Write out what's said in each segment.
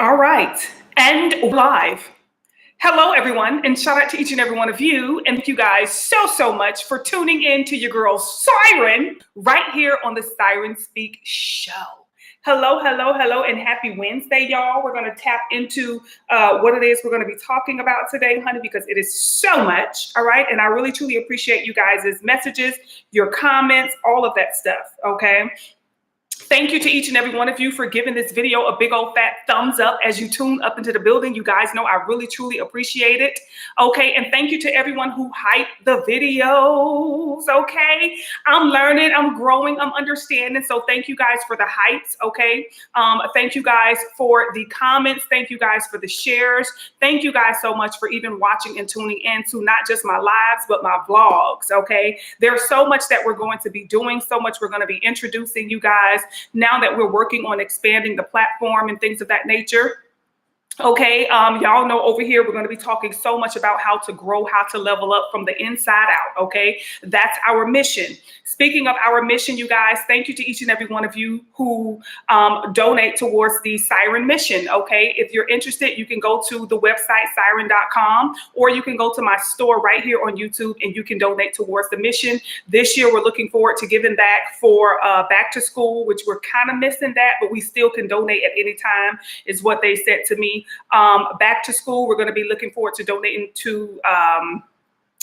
All right, and live. Hello, everyone, and shout out to each and every one of you. And thank you guys so much for tuning in to your girl Siren right here on the Siren Speak Show. Hello, and happy Wednesday, y'all. We're going to tap into what it is we're going to be talking about today, honey, because it is so much, all right? And I really, truly appreciate you guys' messages, your comments, all of that stuff, okay? Thank you to each and every one of you for giving this video a big old fat thumbs up as you tune up into the building. You guys know I really, truly appreciate it. Okay, and thank you to everyone who hyped the videos, okay? I'm learning, I'm growing, I'm understanding, so thank you guys for the hypes, okay? Thank you guys for the comments. Thank you guys for the shares. Thank you guys so much for even watching and tuning in to not just my lives, but my vlogs, okay? There's so much that we're going to be doing, so much we're going to be introducing you guys now that we're working on expanding the platform and things of that nature. Okay, y'all know over here we're going to be talking so much about how to grow, how to level up from the inside out. Okay, that's our mission. Speaking of our mission, you guys, thank you to each and every one of you who donate towards the Siren mission. Okay, if you're interested, you can go to the website Sighren.com, or you can go to my store right here on YouTube and you can donate towards the mission. This year, we're looking forward to giving back for back to school, which we're kind of missing that, but we still can donate at any time, is what they said to me. Back to school, we're going to be looking forward to donating to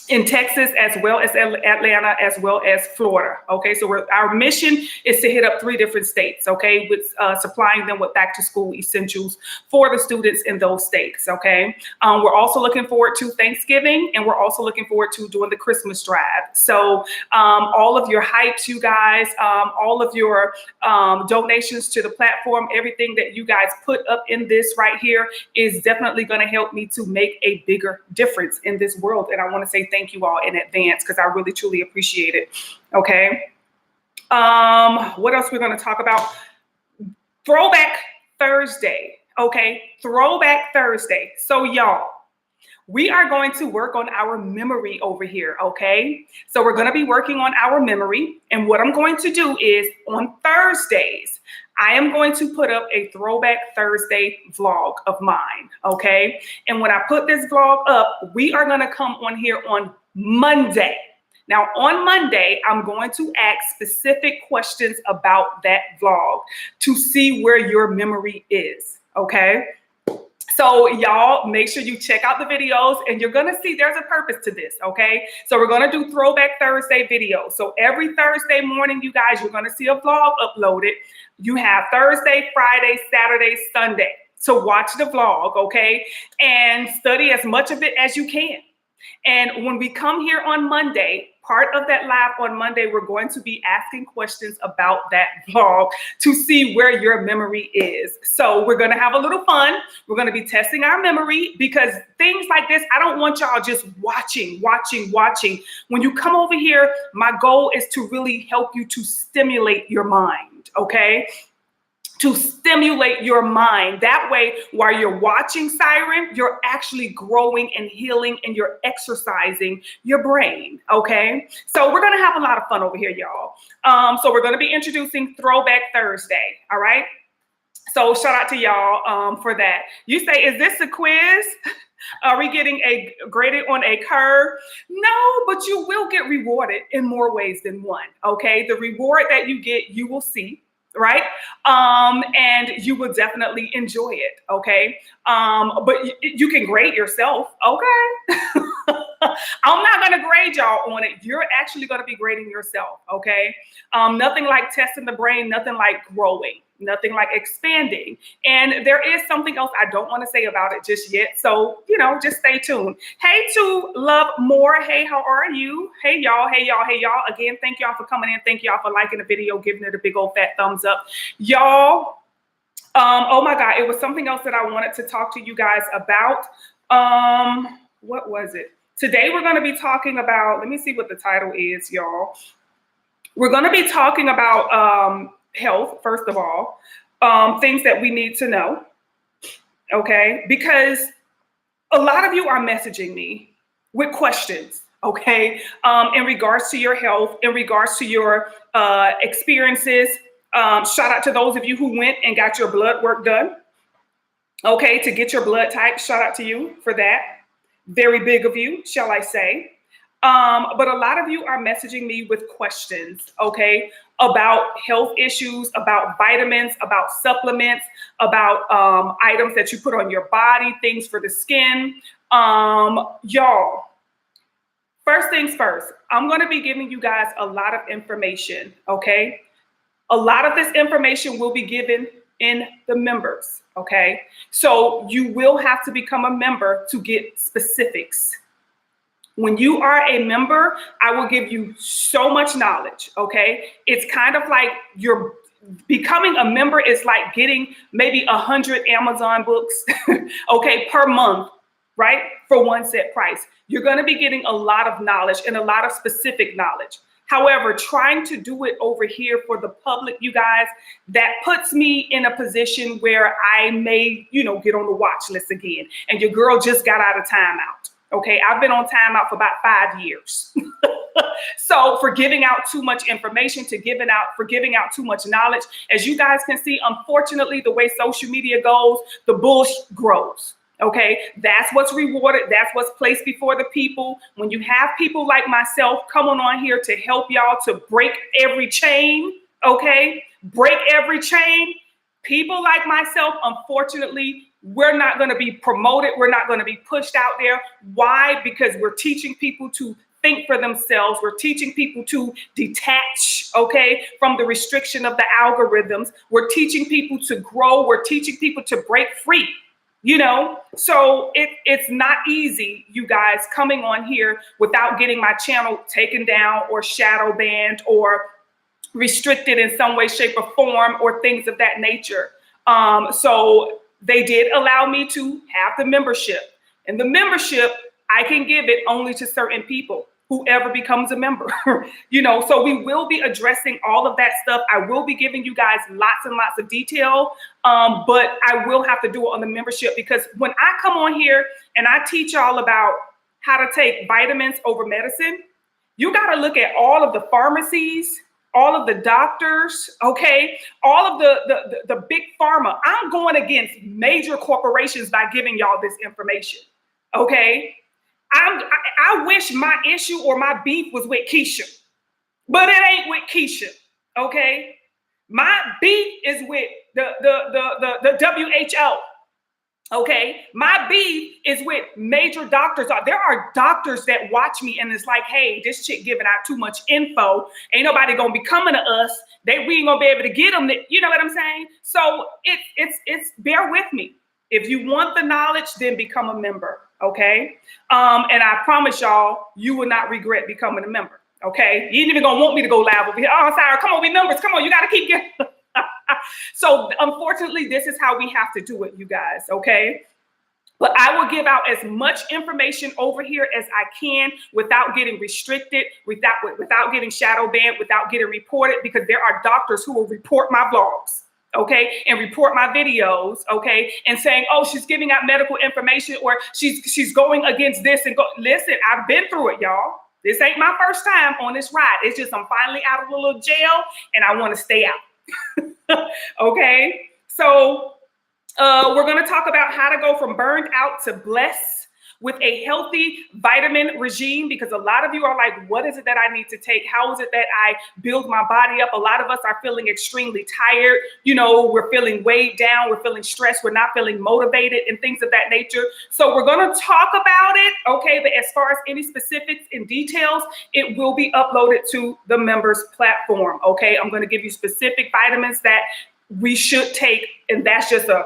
in Texas, as well as Atlanta, as well as Florida. Okay, so our mission is to hit up 3 different states, okay, with supplying them with back to school essentials for the students in those states, okay. We're also looking forward to Thanksgiving, and we're also looking forward to doing the Christmas drive. So all of your hypes, you guys, all of your donations to the platform, everything that you guys put up in this right here is definitely going to help me to make a bigger difference in this world. And I want to say thank you all in advance because I really, truly appreciate it. Okay. What else we're going to talk about? Throwback Thursday. Okay. Throwback Thursday. So y'all, we are going to work on our memory over here, okay? So we're going to be working on our memory. And what I'm going to do is on Thursdays, I am going to put up a Throwback Thursday vlog of mine, okay? And when I put this vlog up, we are going to come on here on Monday. Now, on Monday, I'm going to ask specific questions about that vlog to see where your memory is, okay? So y'all make sure you check out the videos, and you're going to see there's a purpose to this, okay? So we're going to do Throwback Thursday videos. So every Thursday morning, you guys, you're going to see a vlog uploaded. You have Thursday, Friday, Saturday, Sunday to watch the vlog, okay? And study as much of it as you can. And when we come here on Monday, part of that live on Monday, we're going to be asking questions about that vlog to see where your memory is. So we're going to have a little fun. We're going to be testing our memory, because things like this, I don't want y'all just watching. When you come over here, my goal is to really help you to stimulate your mind, okay? To stimulate your mind. That way, while you're watching Siren, you're actually growing and healing, and you're exercising your brain, okay? So we're going to have a lot of fun over here, y'all. So we're going to be introducing Throwback Thursday, all right? So shout out to y'all for that. You say, is this a quiz? Are we getting graded on a curve? No, but you will get rewarded in more ways than one, okay? The reward that you get, you will see. Right? And you will definitely enjoy it. Okay. But you can grade yourself. Okay. I'm not going to grade y'all on it. You're actually going to be grading yourself. Okay. Nothing like testing the brain, nothing like growing, nothing like expanding. And there is something else I don't want to say about it just yet. So, you know, just stay tuned. Hey to Love More. Hey, how are you? Hey, y'all. Again, thank y'all for coming in. Thank y'all for liking the video, giving it a big old fat thumbs up. Y'all, oh my God, it was something else that I wanted to talk to you guys about. What was it? Today, we're going to be talking about, let me see what the title is, y'all. We're going to be talking about health, first of all, things that we need to know, okay? Because a lot of you are messaging me with questions, okay, in regards to your health, in regards to your experiences. Shout out to those of you who went and got your blood work done. okay, to get your blood type. Shout out to you for that. Very big of you, shall I say. But a lot of you are messaging me with questions, okay, about health issues, about vitamins, about supplements, about items that you put on your body, things for the skin. Y'all, first things first, I'm going to be giving you guys a lot of information, okay? A lot of this information will be given in the members, okay? So you will have to become a member to get specifics. When you are a member, I will give you so much knowledge, okay? It's kind of like you're becoming a member is like getting maybe 100 Amazon books, okay, per month, right? For one set price. You're going to be getting a lot of knowledge and a lot of specific knowledge. However, trying to do it over here for the public, you guys, that puts me in a position where I may, get on the watch list again. And your girl just got out of timeout. Okay, I've been on timeout for about 5 years. So for giving out too much information, for giving out too much knowledge, as you guys can see, unfortunately, the way social media goes, the bullshit grows. Okay, that's what's rewarded. That's what's placed before the people. When you have people like myself coming on here to help y'all to break every chain, okay, break every chain, people like myself, unfortunately, we're not going to be promoted. We're not going to be pushed out there. Why? Because we're teaching people to think for themselves. We're teaching people to detach, okay, from the restriction of the algorithms. We're teaching people to grow. We're teaching people to break free. So it's not easy, you guys, coming on here without getting my channel taken down or shadow banned or restricted in some way, shape, or form or things of that nature. So they did allow me to have the membership. And the membership, I can give it only to certain people, whoever becomes a member. So we will be addressing all of that stuff. I will be giving you guys lots and lots of detail, but I will have to do it on the membership, because when I come on here and I teach y'all about how to take vitamins over medicine, you got to look at all of the pharmacies, all of the doctors, okay, all of the big pharma. I'm going against major corporations by giving y'all this information, okay? I wish my issue or my beef was with Keisha, but it ain't with Keisha, okay? My beef is with the WHO, okay? My beef is with major doctors. There are doctors that watch me and it's like, hey, this chick giving out too much info. Ain't nobody gonna be coming to us. We ain't gonna be able to get them. You know what I'm saying? So it's bear with me. If you want the knowledge, then become a member. Okay. And I promise y'all, you will not regret becoming a member. Okay. You ain't even gonna want me to go live over here. Oh, sorry. Come on, we members. Come on. You got to keep getting. So unfortunately, this is how we have to do it, you guys. Okay. But I will give out as much information over here as I can without getting restricted, without getting shadow banned, without getting reported, because there are doctors who will report my vlogs. Okay, and report my videos, okay, and saying, oh, she's giving out medical information, or she's going against this, and go. Listen, I've been through it, y'all. This ain't my first time on this ride. It's just I'm finally out of a little jail, and I want to stay out. Okay, so we're going to talk about how to go from burned out to blessed with a healthy vitamin regime, because a lot of you are like, what is it that I need to take? How is it that I build my body up? A lot of us are feeling extremely tired. We're feeling weighed down. We're feeling stressed. We're not feeling motivated and things of that nature. So we're going to talk about it. Okay. But as far as any specifics and details, it will be uploaded to the members platform. Okay. I'm going to give you specific vitamins that we should take. And that's just the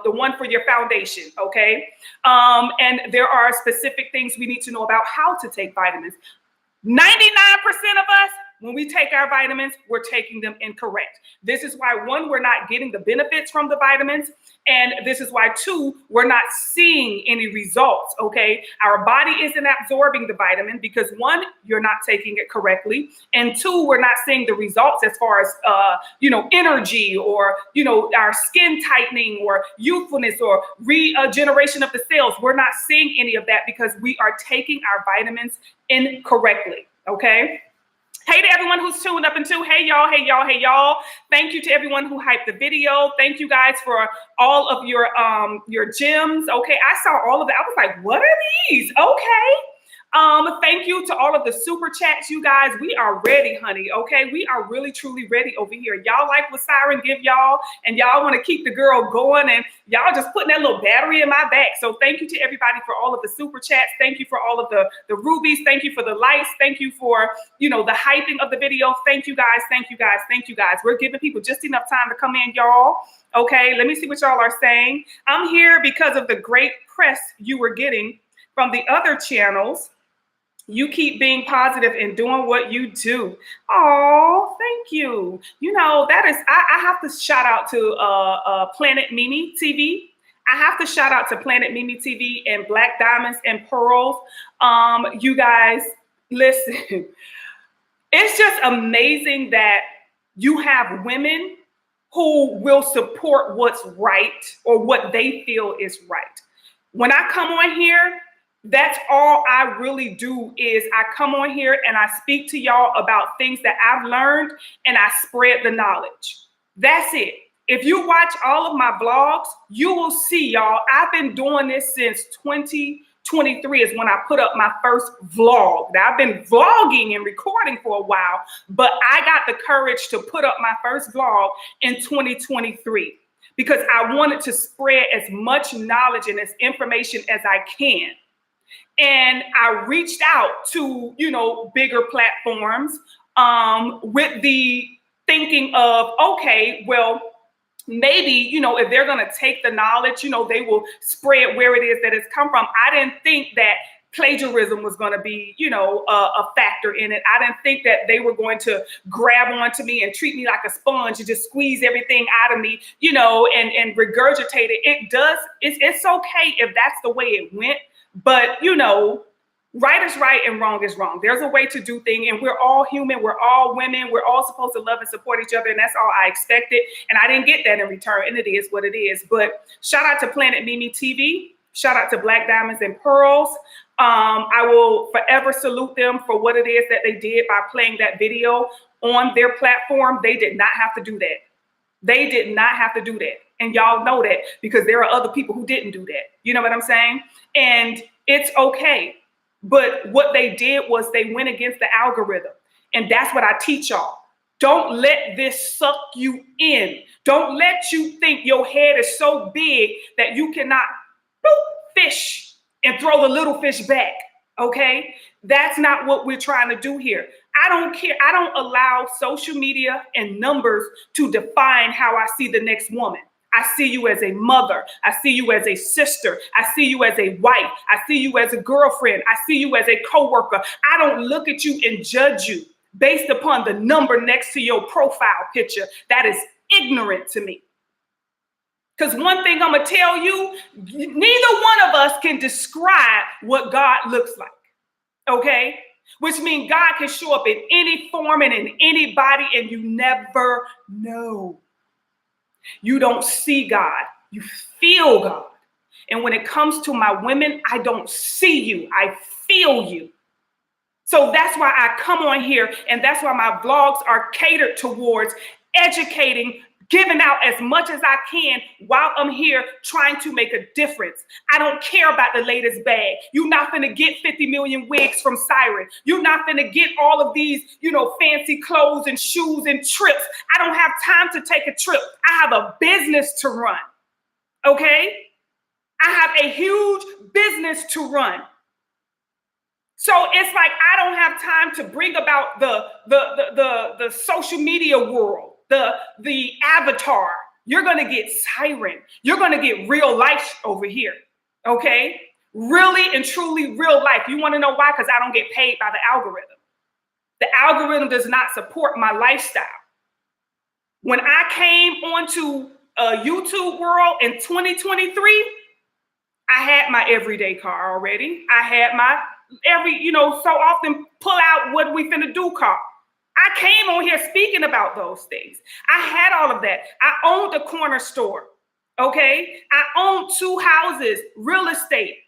one for your foundation, okay? And there are specific things we need to know about how to take vitamins. 99% of us, when we take our vitamins, we're taking them incorrect. This is why, one, we're not getting the benefits from the vitamins. And this is why, two, we're not seeing any results, okay? Our body isn't absorbing the vitamin because, one, you're not taking it correctly. And two, we're not seeing the results as far as, energy or, our skin tightening or youthfulness or regeneration of the cells. We're not seeing any of that because we are taking our vitamins incorrectly, okay? Hey to everyone who's tuned up into, hey y'all, hey y'all, hey y'all. Thank you to everyone who hyped the video. Thank you guys for all of your gems. Okay, I saw all of that. I was like, what are these? Okay. Thank you to all of the super chats, you guys. We are ready, honey. Okay, we are really truly ready over here. Y'all like what Siren give y'all, and y'all want to keep the girl going, and y'all just putting that little battery in my back. So thank you to everybody for all of the super chats. Thank you for all of the rubies. Thank you for the likes. Thank you for, you know, the hyping of the video. Thank you guys. Thank you guys. Thank you guys. We're giving people just enough time to come in, y'all. Okay, let me see what y'all are saying. I'm here because of the great press you were getting from the other channels. You keep being positive and doing what you do. Oh, thank you. You know, that is, I have to shout out to Planet Mimi TV. I have to shout out to Planet Mimi TV and Black Diamonds and Pearls. You guys, listen, it's just amazing that you have women who will support what's right or what they feel is right. When I come on here, that's all I really do is I come on here and I speak to y'all about things that I've learned and I spread the knowledge. That's it. If you watch all of my vlogs, you will see, y'all, I've been doing this since 2023 is when I put up my first vlog. Now, I've been vlogging and recording for a while, but I got the courage to put up my first vlog in 2023 because I wanted to spread as much knowledge and as information as I can. And I reached out to, you know, bigger platforms with the thinking of, okay, well, maybe, you know, if they're going to take the knowledge, you know, they will spread where it is that it's come from. I didn't think that plagiarism was going to be, you know, a factor in it. I didn't think that they were going to grab onto me and treat me like a sponge and just squeeze everything out of me, you know, and regurgitate it. It does. It's okay if that's the way it went. But, you know, right is right and wrong is wrong. There's a way to do things, and we're all human. We're all women. We're all supposed to love and support each other, and that's all I expected. And I didn't get that in return, and it is what it is. But shout out to Planet Mimi TV. Shout out to Black Diamonds and Pearls. I will forever salute them for what it is that they did by playing that video on their platform. They did not have to do that. They did not have to do that. And y'all know that because there are other people who didn't do that. You know what I'm saying? And it's okay. But what they did was they went against the algorithm. And that's what I teach y'all. Don't let this suck you in. Don't let you think your head is so big that you cannot fish and throw the little fish back. Okay? That's not what we're trying to do here. I don't care. I don't allow social media and numbers to define how I see the next woman. I see you as a mother. I see you as a sister. I see you as a wife. I see you as a girlfriend. I see you as a coworker. I don't look at you and judge you based upon the number next to your profile picture. That is ignorant to me. Because one thing I'm going to tell you, neither one of us can describe what God looks like. Okay? Which means God can show up in any form and in any body, and you never know. You don't see God, you feel God. And when it comes to my women, I don't see you, I feel you. So that's why I come on here, and that's why my vlogs are catered towards educating, giving out as much as I can while I'm here trying to make a difference. I don't care about the latest bag. You're not going to get 50 million wigs from Siren. You're not going to get all of these, you know, fancy clothes and shoes and trips. I don't have time to take a trip. I have a business to run. Okay? I have a huge business to run. So it's like I don't have time to bring about the social media world. The avatar. You're going to get Siren. You're going to get real life over here. Okay? Really and truly real life. You want to know why? Because I don't get paid by the algorithm. The algorithm does not support my lifestyle. When I came onto a YouTube world in 2023, I had my everyday car already. I had my so often pull out what we finna do car. I came on here speaking about those things. I had all of that. I owned a corner store, okay? I owned 2 houses, real estate.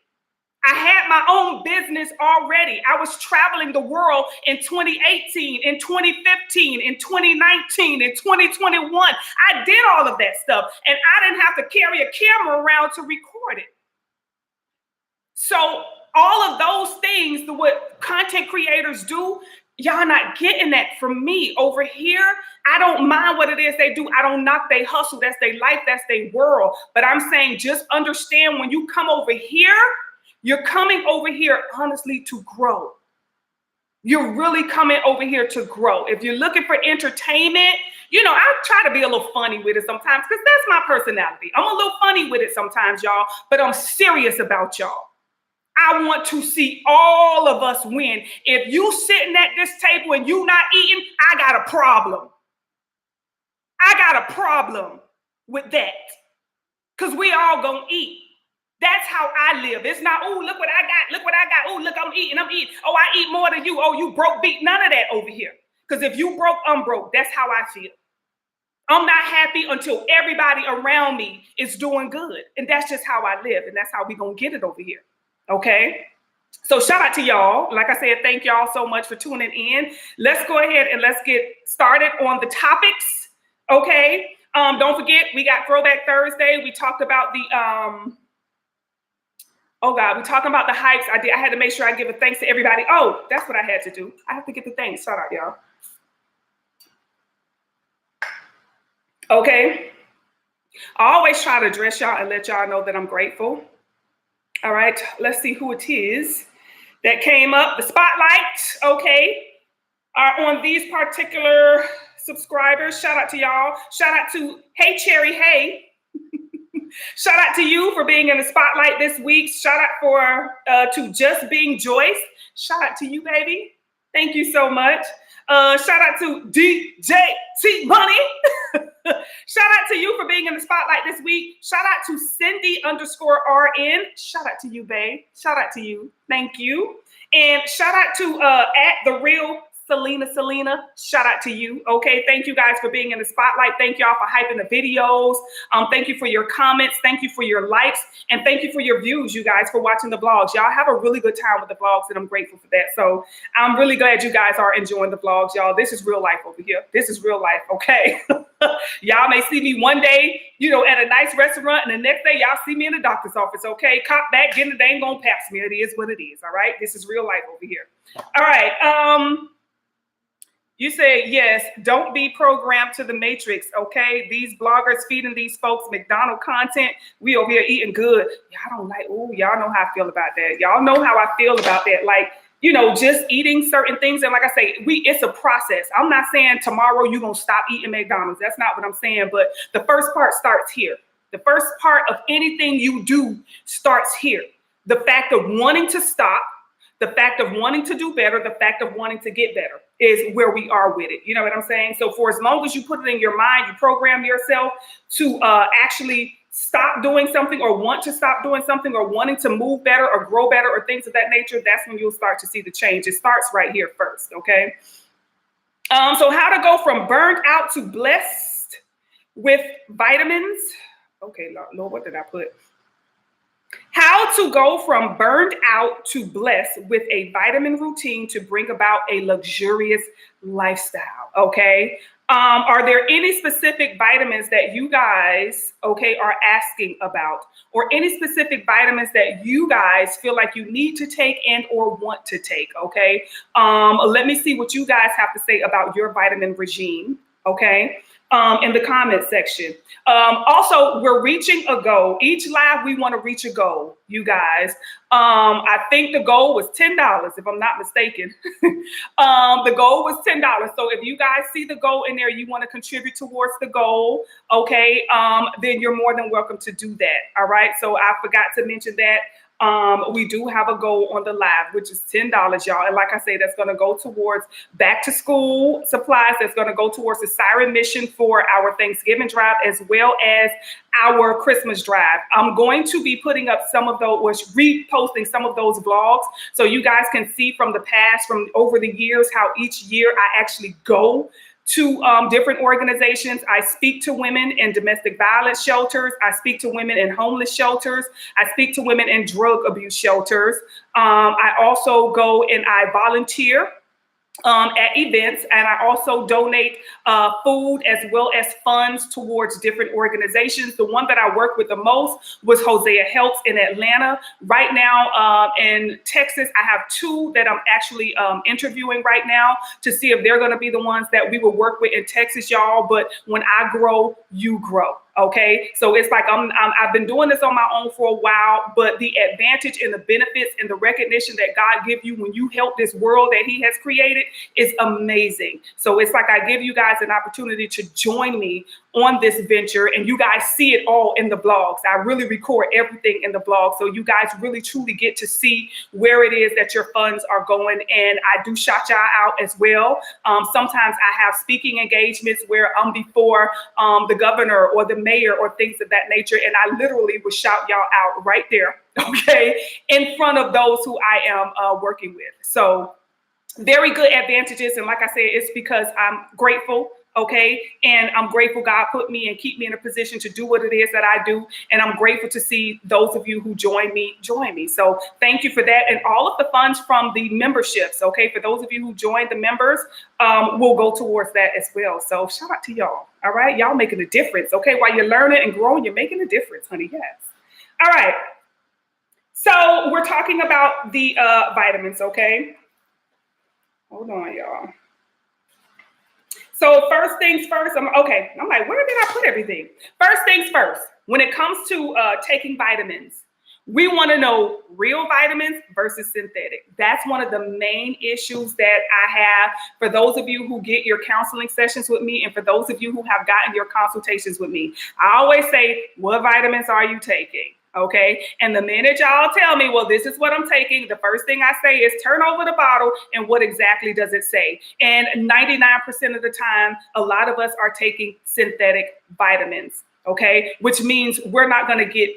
I had my own business already. I was traveling the world in 2018, in 2015, in 2019, in 2021. I did all of that stuff, and I didn't have to carry a camera around to record it. So all of those things, what content creators do, y'all not getting that from me. Over here, I don't mind what it is they do. I don't knock they hustle. That's their life. That's their world. But I'm saying just understand when you come over here, you're coming over here, honestly, to grow. You're really coming over here to grow. If you're looking for entertainment, you know, I try to be a little funny with it sometimes because that's my personality. I'm a little funny with it sometimes, y'all, but I'm serious about y'all. I want to see all of us win. If you sitting at this table and you not eating, I got a problem. I got a problem with that because we all gonna eat. That's how I live. It's not, oh, look what I got. Look what I got. Oh, look, I'm eating. Oh, I eat more than you. Oh, you broke, beat. None of that over here. Because if you broke, I'm broke. That's how I feel. I'm not happy until everybody around me is doing good. And that's just how I live. And that's how we going to get it over here. Okay? So shout out to y'all. Like I said, thank y'all so much for tuning in. Let's go ahead and let's get started on the topics. Okay? Don't forget, we got Throwback Thursday. We talked about the... Oh God, we're talking about the hypes. I had to make sure I give a thanks to everybody. Oh, that's what I had to do. I have to get the thanks. Shout out, y'all. Okay. I always try to address y'all and let y'all know that I'm grateful. All right. Let's see who it is that came up. The spotlight, okay, are on these particular subscribers. Shout out to y'all. Shout out to Hey Cherry Hey. Shout out to you for being in the spotlight this week. Shout out to Just Being Joyce. Shout out to you, baby. Thank you so much. Shout out to DJ T Money. Shout out to you for being in the spotlight this week. Shout out to Cindy_RN. Shout out to you, babe. Shout out to you. Thank you. And shout out to at the real Selena, shout out to you. Okay, thank you guys for being in the spotlight. Thank y'all for hyping the videos. Thank you for your comments. Thank you for your likes. And thank you for your views, you guys, for watching the vlogs. Y'all have a really good time with the vlogs, and I'm grateful for that. So I'm really glad you guys are enjoying the vlogs, y'all. This is real life over here. This is real life, okay? Y'all may see me one day, you know, at a nice restaurant, and the next day y'all see me in the doctor's office, okay? Cop back, getting the dang gonna pass me. It is what it is, all right? This is real life over here. All right, you say, yes, don't be programmed to the matrix, okay? These bloggers feeding these folks McDonald's content. We over here eating good. Y'all don't like, oh, y'all know how I feel about that. Y'all know how I feel about that. Like, you know, just eating certain things. And like I say, it's a process. I'm not saying tomorrow you're going to stop eating McDonald's. That's not what I'm saying. But the first part starts here. The first part of anything you do starts here. The fact of wanting to stop, the fact of wanting to do better, the fact of wanting to get better is where we are with it. You know what I'm saying? So for as long as you put it in your mind, you program yourself to actually stop doing something or want to stop doing something or wanting to move better or grow better or things of that nature, that's when you'll start to see the change. It starts right here first, okay? So how to go from burned out to blessed with vitamins. Okay, Lord, what did I put? How to go from burned out to blessed with a vitamin routine to bring about a luxurious lifestyle, okay? Are there any specific vitamins that you guys, okay, are asking about, or any specific vitamins that you guys feel like you need to take and or want to take, okay? Let me see what you guys have to say about your vitamin regime, okay? In the comment section. Also, we're reaching a goal. Each live, we want to reach a goal, you guys. I think the goal was $10, if I'm not mistaken. The goal was $10. So if you guys see the goal in there, you want to contribute towards the goal, okay, then you're more than welcome to do that, all right? So I forgot to mention that. We do have a goal on the live, which is $10, y'all. And like I say, that's going to go towards back to school supplies. That's going to go towards the Siren mission for our Thanksgiving drive, as well as our Christmas drive. I'm going to be putting up some of those, or reposting some of those vlogs, so you guys can see from the past, from over the years, how each year I actually go to different organizations. I speak to women in domestic violence shelters. I speak to women in homeless shelters. I speak to women in drug abuse shelters. I also go and I volunteer at events, and I also donate food as well as funds towards different organizations. The one that I work with the most was Hosea Health in Atlanta. Right now in Texas, I have two that I'm actually interviewing right now to see if they're going to be the ones that we will work with in Texas, y'all. But when I grow, you grow. Okay, so it's like I've been doing this on my own for a while, but the advantage and the benefits and the recognition that God gives you when you help this world that He has created is amazing. So it's like I give you guys an opportunity to join me on this venture, and you guys see it all in the blogs. I really record everything in the blog, so you guys really truly get to see where it is that your funds are going. And I do shout y'all out as well. Sometimes I have speaking engagements where I'm before the governor or the mayor or things of that nature, and I literally will shout y'all out right there, okay, in front of those who I am working with. So very good advantages. And like I said, it's because I'm grateful. Okay. And I'm grateful God put me and keep me in a position to do what it is that I do. And I'm grateful to see those of you who join me. So thank you for that. And all of the funds from the memberships, okay, for those of you who joined the members, will go towards that as well. So shout out to y'all. All right. Y'all making a difference. Okay. While you're learning and growing, you're making a difference, honey. Yes. All right. So we're talking about the vitamins. Okay. Hold on, y'all. So first things first, I'm like, where did I put everything? First things first, when it comes to taking vitamins, we want to know real vitamins versus synthetic. That's one of the main issues that I have for those of you who get your counseling sessions with me and for those of you who have gotten your consultations with me. I always say, what vitamins are you taking? Okay. And the minute y'all tell me, well, this is what I'm taking, the first thing I say is turn over the bottle and what exactly does it say? And 99% of the time, a lot of us are taking synthetic vitamins. Okay. Which means we're going to get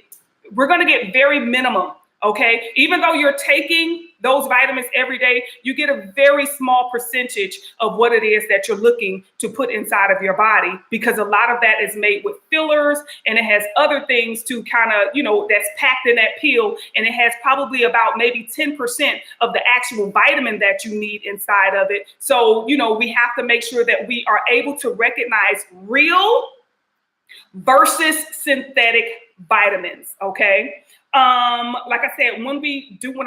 very minimum. Okay. Even though you're taking those vitamins every day, you get a very small percentage of what it is that you're looking to put inside of your body, because a lot of that is made with fillers and it has other things to kind of, that's packed in that pill. And it has probably about maybe 10% of the actual vitamin that you need inside of it. So, we have to make sure that we are able to recognize real versus synthetic vitamins. Okay. Like I said, when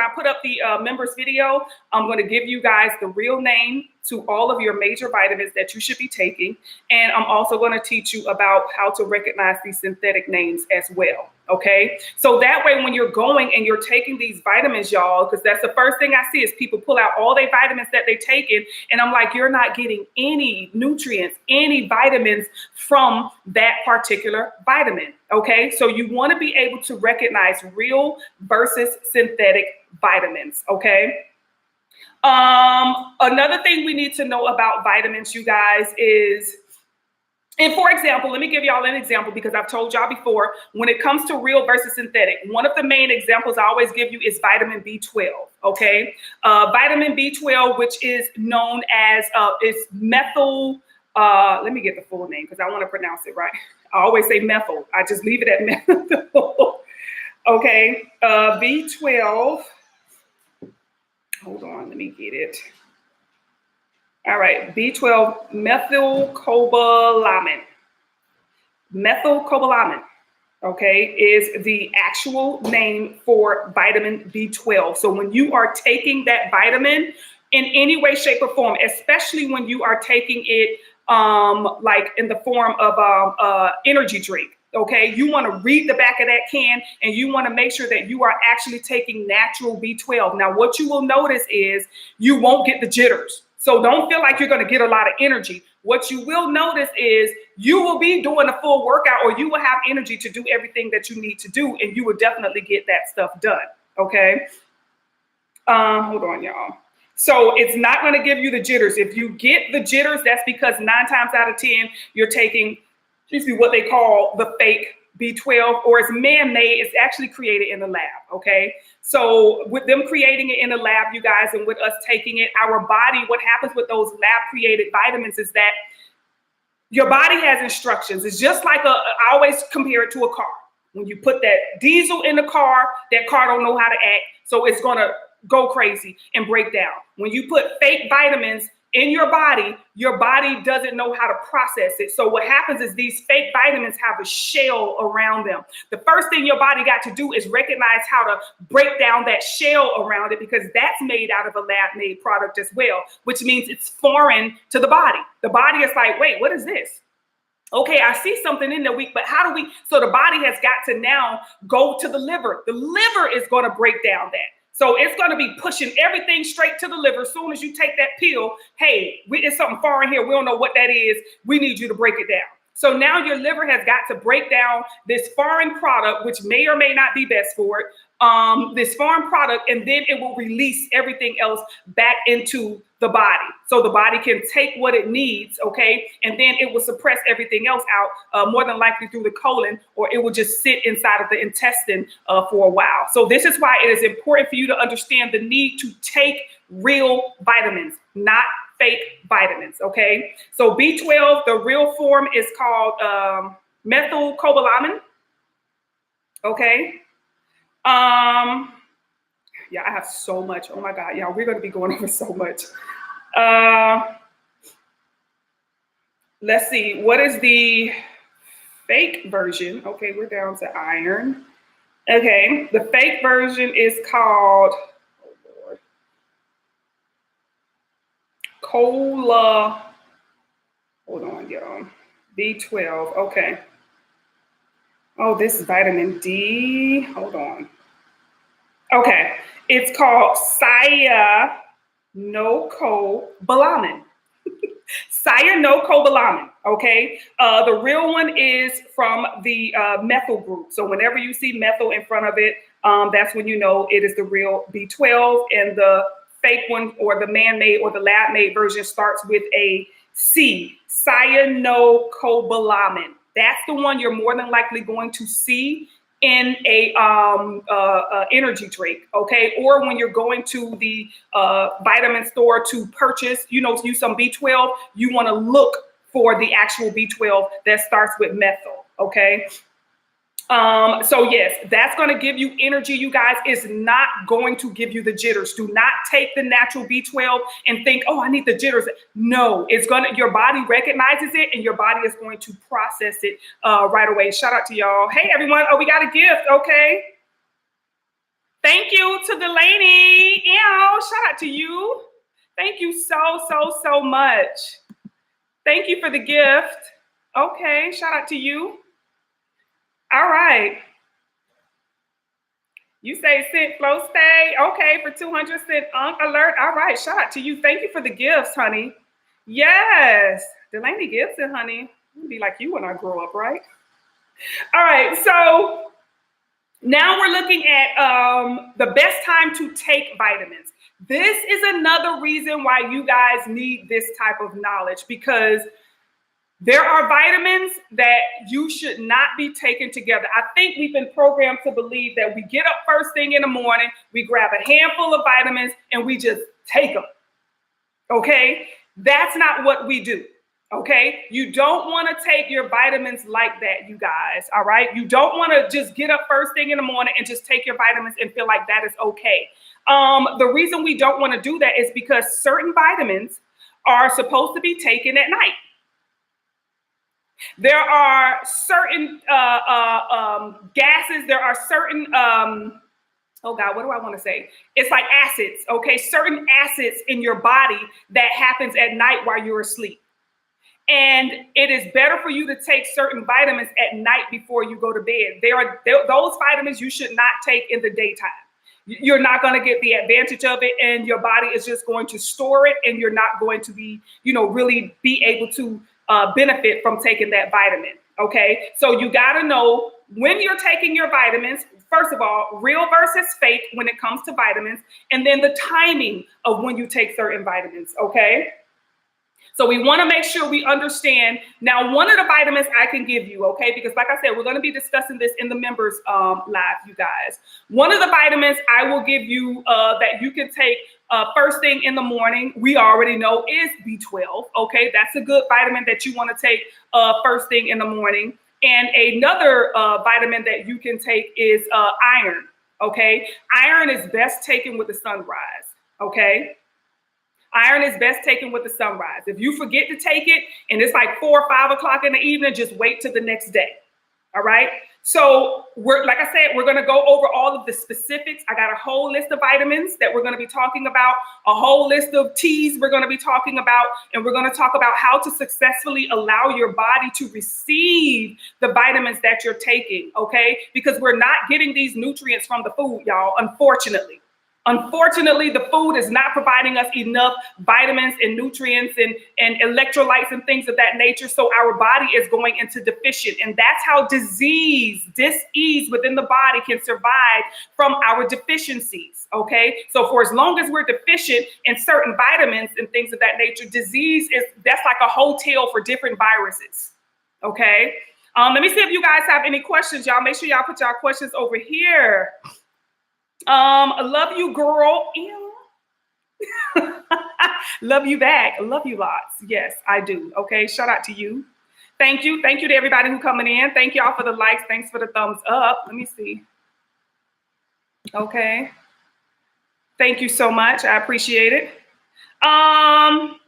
I put up the members video, I'm going to give you guys the real name to all of your major vitamins that you should be taking. And I'm also going to teach you about how to recognize these synthetic names as well. Okay. So that way, when you're going and you're taking these vitamins, y'all, because that's the first thing I see is people pull out all their vitamins that they taken. And I'm like, you're not getting any nutrients, any vitamins from that particular vitamin. Okay. So you want to be able to recognize real versus synthetic vitamins. Okay. Another thing we need to know about vitamins, you guys, is, and for example, let me give y'all an example because I've told y'all before, when it comes to real versus synthetic, one of the main examples I always give you is vitamin B12. Okay. Vitamin B12, which is known as, it's methyl. Let me get the full name because I want to pronounce it right. I always say methyl. I just leave it at methyl. Okay. B12. Hold on, let me get it. All right, B12, methylcobalamin. Methylcobalamin, okay, is the actual name for vitamin B12. So when you are taking that vitamin in any way, shape, or form, especially when you are taking it like in the form of energy drink, okay, you want to read the back of that can and you want to make sure that you are actually taking natural B12. Now, what you will notice is you won't get the jitters. So don't feel like you're going to get a lot of energy. What you will notice is you will be doing a full workout or you will have energy to do everything that you need to do. And you will definitely get that stuff done. Okay. Hold on, y'all. So it's not going to give you the jitters. If you get the jitters, that's because 9 times out of 10, you're taking what they call the fake B12, or it's man-made. It's actually created in the lab. Okay. So with them creating it in the lab, you guys, and with us taking it, our body, what happens with those lab created vitamins is that Your body has instructions. It's just like I always compare it to a car. When you put that diesel in the car, that car don't know how to act. So it's going to go crazy and break down. When you put fake vitamins in your body doesn't know how to process it. So what happens is these fake vitamins have a shell around them. The first thing your body got to do is recognize how to break down that shell around it, because that's made out of a lab-made product as well, which means it's foreign to the body. The body is like, wait, what is this? Okay, I see something in the week, but how do we? So the body has got to now go to the liver. The liver is going to break down that. So it's going to be pushing everything straight to the liver. As soon as you take that pill, hey, it's something foreign here. We don't know what that is. We need you to break it down. So now your liver has got to break down this foreign product, which may or may not be best for it, this foreign product, and then it will release everything else back into the body. So the body can take what it needs, okay, and then it will suppress everything else out, more than likely through the colon, or it will just sit inside of the intestine for a while. So this is why it is important for you to understand the need to take real vitamins, not fake vitamins, okay? So B12, the real form is called methylcobalamin, okay? Yeah, I have so much. Oh my God, y'all, we're going to be going over so much. Let's see, what is the fake version? Okay, we're down to iron. Okay, the fake version is called, oh Lord, cola. Hold on, y'all. B12. Okay. Oh, this is vitamin D. Hold on. Okay, it's called cyanocobalamin. Cyanocobalamin, okay? The real one is from the methyl group. So whenever you see methyl in front of it, that's when you know it is the real B12, and the fake one or the man-made or the lab-made version starts with a C, cyanocobalamin. That's the one you're more than likely going to see in a energy drink, okay? Or when you're going to the vitamin store to purchase, use some B12, you wanna look for the actual B12 that starts with methyl, okay? So yes, that's going to give you energy, you guys. It's not going to give you the jitters. Do not take the natural B12 and think, oh, I need the jitters. No, your body recognizes it, and your body is going to process it right away. Shout out to y'all. Hey, everyone. Oh, we got a gift. Okay. Thank you to Delaney. Shout out to you. Thank you so much. Thank you for the gift. Okay. Shout out to you. All right. You say sit, flow, stay. Okay, for 200 cent alert. All right, shout out to you. Thank you for the gifts, honey. Yes, Delaney Gibson, honey. I'll be like you when I grow up, right? All right, so now we're looking at the best time to take vitamins. This is another reason why you guys need this type of knowledge, because there are vitamins that you should not be taking together. I think we've been programmed to believe that we get up first thing in the morning, we grab a handful of vitamins, and we just take them, okay? That's not what we do, okay? You don't want to take your vitamins like that, you guys, all right? You don't want to just get up first thing in the morning and just take your vitamins and feel like that is okay. The reason we don't want to do that is because certain vitamins are supposed to be taken at night. There are certain gases, there are certain, oh God, what do I want to say? It's like acids, okay? Certain acids in your body that happens at night while you're asleep. And it is better for you to take certain vitamins at night before you go to bed. Those vitamins you should not take in the daytime. You're not going to get the advantage of it, and your body is just going to store it, and you're not going to be, really be able to benefit from taking that vitamin, okay? So you gotta know when you're taking your vitamins, first of all, real versus fake when it comes to vitamins, and then the timing of when you take certain vitamins, okay? So we wanna make sure we understand. Now, one of the vitamins I can give you, okay, because like I said, we're gonna be discussing this in the members live, you guys. One of the vitamins I will give you that you can take First thing in the morning, we already know is B12. Okay, that's a good vitamin that you want to take first thing in the morning. And another vitamin that you can take is iron. Okay, iron is best taken with the sunrise. Okay. Iron is best taken with the sunrise. If you forget to take it and it's like 4 or 5 o'clock in the evening, just wait till the next day. All right. So like I said, we're going to go over all of the specifics. I got a whole list of vitamins that we're going to be talking about, a whole list of teas we're going to be talking about, and we're going to talk about how to successfully allow your body to receive the vitamins that you're taking. Okay. Because we're not getting these nutrients from the food, y'all, unfortunately. Unfortunately, the food is not providing us enough vitamins and nutrients and electrolytes and things of that nature. So our body is going into deficient. And that's how dis-ease within the body can survive from our deficiencies. Okay. So for as long as we're deficient in certain vitamins and things of that nature, that's like a hotel for different viruses. Okay. Let me see if you guys have any questions, y'all. Make sure y'all put y'all questions over here. I love you, girl. Love you back. Love you lots. Yes, I do. Okay. Shout out to you. Thank you. Thank you to everybody who coming in. Thank y'all for the likes. Thanks for the thumbs up. Let me see. Okay. Thank you so much. I appreciate it. I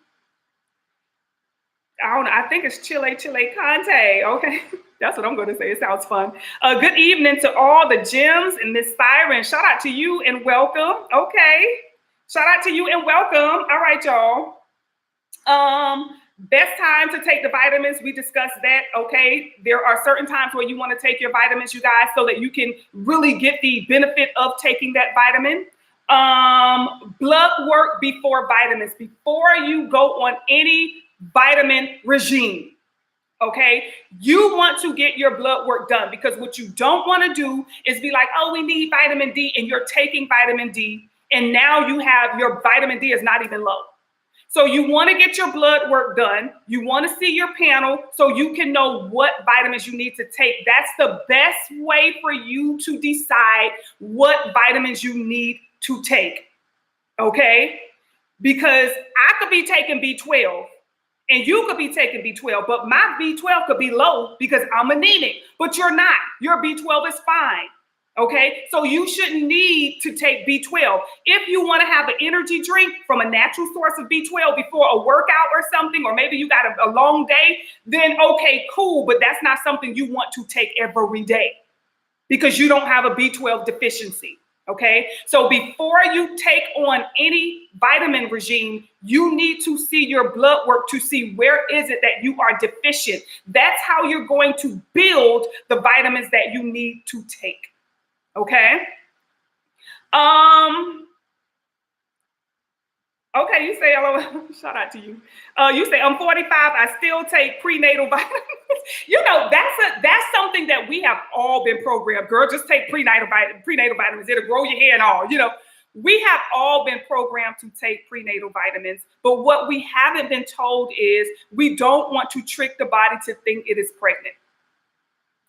don't know. I think it's Chile Conte. Okay. That's what I'm going to say. It sounds fun. Good evening to all the gems and Miss Siren. Shout out to you and welcome. Okay. Shout out to you and welcome. All right, y'all. Best time to take the vitamins. We discussed that. Okay. There are certain times where you want to take your vitamins, you guys, so that you can really get the benefit of taking that vitamin. Blood work before vitamins. Before you go on any vitamin regime. Okay, you want to get your blood work done, because what you don't want to do is be like, oh, we need vitamin D, and you're taking vitamin D, and now your vitamin D is not even low. So you want to get your blood work done. You want to see your panel so you can know what vitamins you need to take. That's the best way for you to decide what vitamins you need to take. Okay, because I could be taking B12. And you could be taking B12, but my B12 could be low because I'm anemic, but you're not. Your B12 is fine. Okay. So you shouldn't need to take B12. If you want to have an energy drink from a natural source of B12 before a workout or something, or maybe you got a long day, then okay, cool. But that's not something you want to take every day because you don't have a B12 deficiency. Okay, so before you take on any vitamin regime, you need to see your blood work to see where is it that you are deficient. That's how you're going to build the vitamins that you need to take. Okay. Okay, you say, hello, shout out to you. You say, I'm 45, I still take prenatal vitamins. You know, that's something that we have all been programmed. Girl, just take prenatal vitamins. It'll grow your hair and all. You know, we have all been programmed to take prenatal vitamins. But what we haven't been told is we don't want to trick the body to think it is pregnant.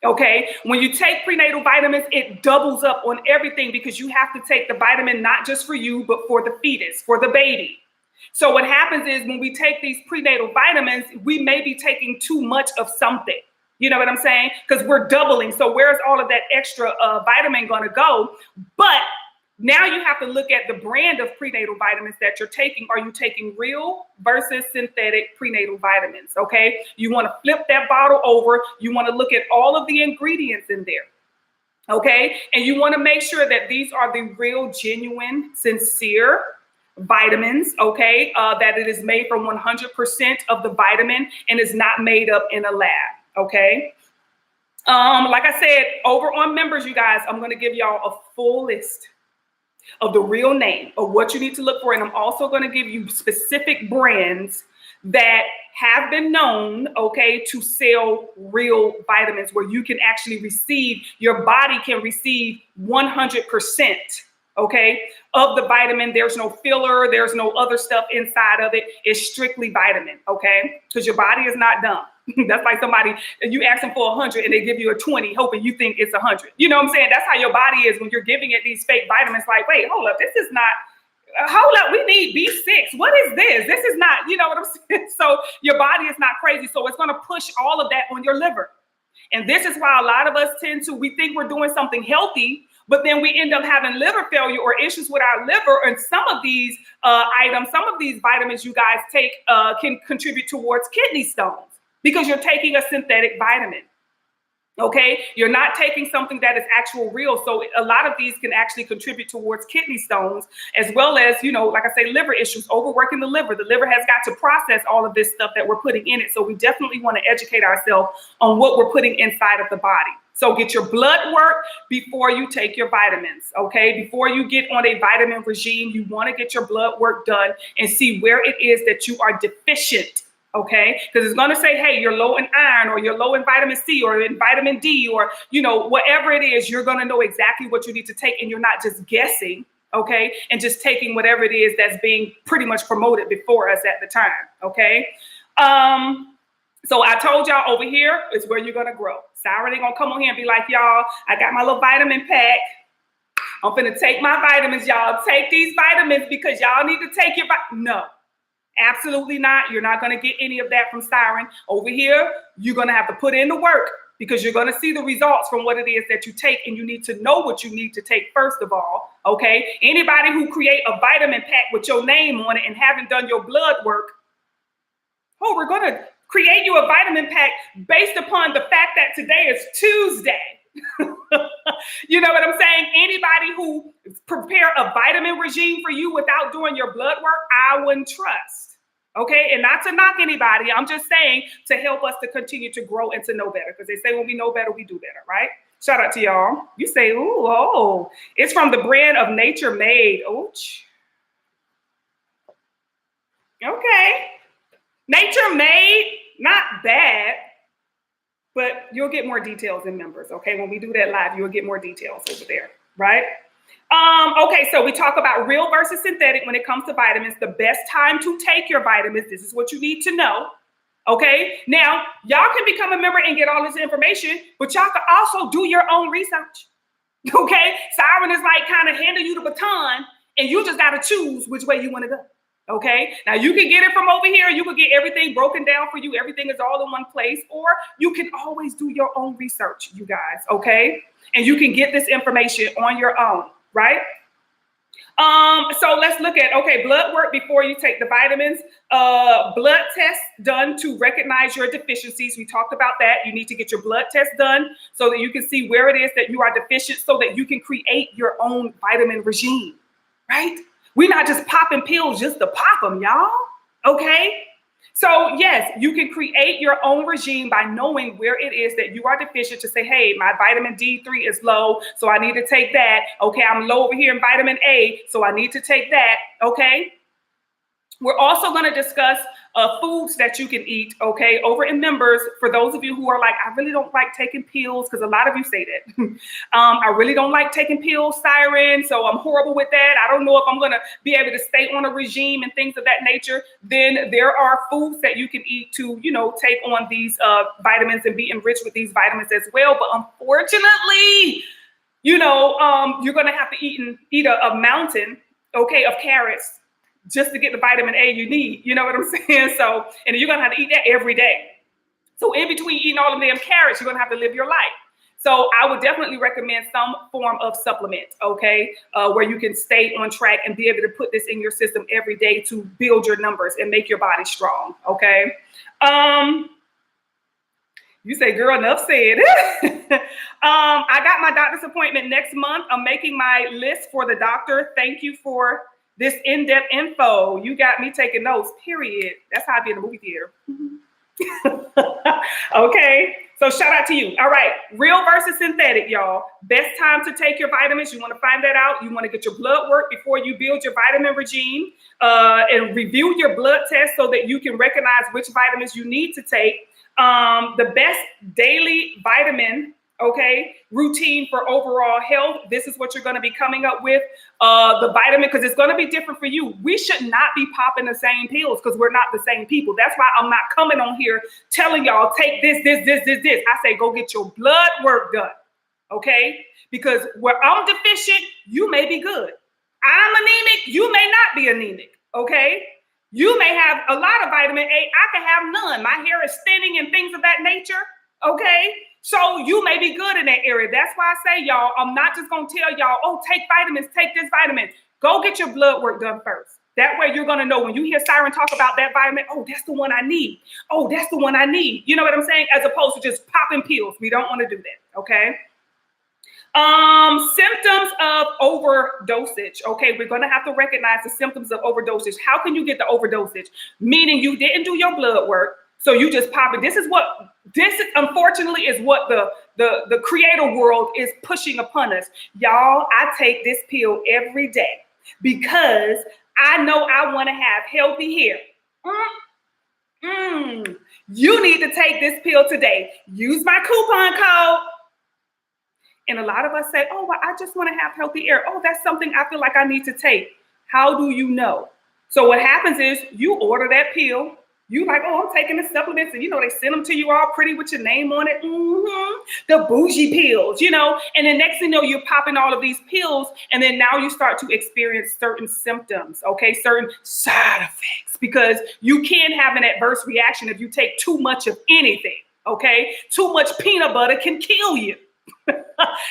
Okay, when you take prenatal vitamins, it doubles up on everything because you have to take the vitamin not just for you, but for the fetus, for the baby. So what happens is when we take these prenatal vitamins, we may be taking too much of something. You know what I'm saying? Because we're doubling. So where's all of that extra vitamin going to go? But now you have to look at the brand of prenatal vitamins that you're taking. Are you taking real versus synthetic prenatal vitamins? Okay. You want to flip that bottle over. You want to look at all of the ingredients in there. Okay. And you want to make sure that these are the real, genuine, sincere vitamins. Okay. That it is made from 100% of the vitamin and is not made up in a lab. Okay. Like I said, over on members, you guys, I'm going to give y'all a full list of the real name of what you need to look for. And I'm also going to give you specific brands that have been known, okay, to sell real vitamins where you can actually receive, your body can receive 100%, okay, of the vitamin. There's no filler. There's no other stuff inside of it. It's strictly vitamin, okay, because your body is not dumb. That's like somebody, you ask them for 100 and they give you a 20, hoping you think it's 100. You know what I'm saying? That's how your body is when you're giving it these fake vitamins. Like, wait, hold up. This is not, hold up, we need B6. What is this? This is not, you know what I'm saying? So your body is not crazy. So it's going to push all of that on your liver. And this is why a lot of us we think we're doing something healthy, but then we end up having liver failure or issues with our liver. And some of these items, some of these vitamins you guys take can contribute towards kidney stones because you're taking a synthetic vitamin. Okay, you're not taking something that is actual real. So a lot of these can actually contribute towards kidney stones, as well as, you know, like I say, liver issues, overworking the liver. The liver has got to process all of this stuff that we're putting in it. So we definitely want to educate ourselves on what we're putting inside of the body. So get your blood work before you take your vitamins, okay? Before you get on a vitamin regime, you want to get your blood work done and see where it is that you are deficient. Okay, because it's going to say, hey, you're low in iron, or you're low in vitamin C, or in vitamin D, or, you know, whatever it is, you're going to know exactly what you need to take. And you're not just guessing, okay, and just taking whatever it is that's being pretty much promoted before us at the time. Okay. So I told y'all over here is where you're going to grow. Siren ain't going to come on here and be like, y'all, I got my little vitamin pack. I'm finna take my vitamins. Y'all take these vitamins because y'all need to take your No. Absolutely not. You're not going to get any of that from Siren. Over here, you're going to have to put in the work because you're going to see the results from what it is that you take, and you need to know what you need to take first of all, okay? Anybody who create a vitamin pack with your name on it and haven't done your blood work, we're going to create you a vitamin pack based upon the fact that today is Tuesday. You know what I'm saying? Anybody who prepare a vitamin regime for you without doing your blood work, I wouldn't trust. Okay, and not to knock anybody, I'm just saying to help us to continue to grow and to know better, because they say when we know better, we do better, right? Shout out to y'all. You say, ooh, oh, it's from the brand of Nature Made. Ouch. Okay, Nature Made, not bad. But you'll get more details in members, okay? When we do that live, you'll get more details over there, right? Okay, so we talk about real versus synthetic when it comes to vitamins. The best time to take your vitamins, this is what you need to know, okay? Now, y'all can become a member and get all this information, but y'all can also do your own research, okay? Siren is like kind of handing you the baton, and you just got to choose which way you want to go. Okay, now you can get it from over here. You can get everything broken down for you. Everything is all in one place, or you can always do your own research, you guys. Okay, and you can get this information on your own, right? So let's look at, okay, blood work before you take the vitamins, blood tests done to recognize your deficiencies. We talked about that. You need to get your blood test done so that you can see where it is that you are deficient, so that you can create your own vitamin regime, right? We're not just popping pills just to pop them, y'all. Okay? So yes, you can create your own regime by knowing where it is that you are deficient, to say, hey, my vitamin D3 is low, so I need to take that. Okay, I'm low over here in vitamin A, so I need to take that. Okay? We're also going to discuss foods that you can eat, okay, over in members. For those of you who are like, I really don't like taking pills, because a lot of you say that. I really don't like taking pills, Siren, so I'm horrible with that. I don't know if I'm going to be able to stay on a regime and things of that nature. Then there are foods that you can eat to, you know, take on these vitamins and be enriched with these vitamins as well. But unfortunately, you know, you're going to have to eat a mountain, okay, of carrots, just to get the vitamin A you need. You know what I'm saying? So, and you're going to have to eat that every day. So in between eating all of them carrots, you're going to have to live your life. So I would definitely recommend some form of supplement, okay, where you can stay on track and be able to put this in your system every day to build your numbers and make your body strong, okay? You say, girl, enough said. I got my doctor's appointment next month. I'm making my list for the doctor. Thank you for this in-depth info. You got me taking notes, period. That's how I be in the movie theater. Okay, so shout out to you. All right, real versus synthetic, y'all. Best time to take your vitamins. You want to find that out. You want to get your blood work before you build your vitamin regime, and review your blood test so that you can recognize which vitamins you need to take. The best daily vitamin, okay, routine for overall health. This is what you're going to be coming up with. The vitamin, because it's going to be different for you. We should not be popping the same pills because we're not the same people. That's why I'm not coming on here telling y'all take this. I say go get your blood work done, okay? Because where I'm deficient, you may be good. I'm anemic. You may not be anemic, okay? You may have a lot of vitamin A. I can have none. My hair is thinning and things of that nature, okay? So you may be good in that area. That's why I say, y'all, I'm not just going to tell y'all, oh, take vitamins, take this vitamin. Go get your blood work done first. That way you're going to know when you hear Siren talk about that vitamin, oh, that's the one I need. Oh, that's the one I need. You know what I'm saying? As opposed to just popping pills. We don't want to do that, okay? Symptoms of overdosage. Okay, we're going to have to recognize the symptoms of overdosage. How can you get the overdosage? Meaning you didn't do your blood work, so you just pop it. This is unfortunately is what the creator world is pushing upon us. Y'all, I take this pill every day because I know I want to have healthy hair. You need to take this pill today. Use my coupon code. And a lot of us say, oh, well, I just want to have healthy hair. Oh, that's something I feel like I need to take. How do you know? So what happens is you order that pill. You like, oh, I'm taking the supplements. And, you know, they send them to you all pretty with your name on it. The bougie pills, you know. And then next thing you know, you're popping all of these pills. And then now you start to experience certain symptoms, okay, certain side effects. Because you can have an adverse reaction if you take too much of anything, okay? Too much peanut butter can kill you.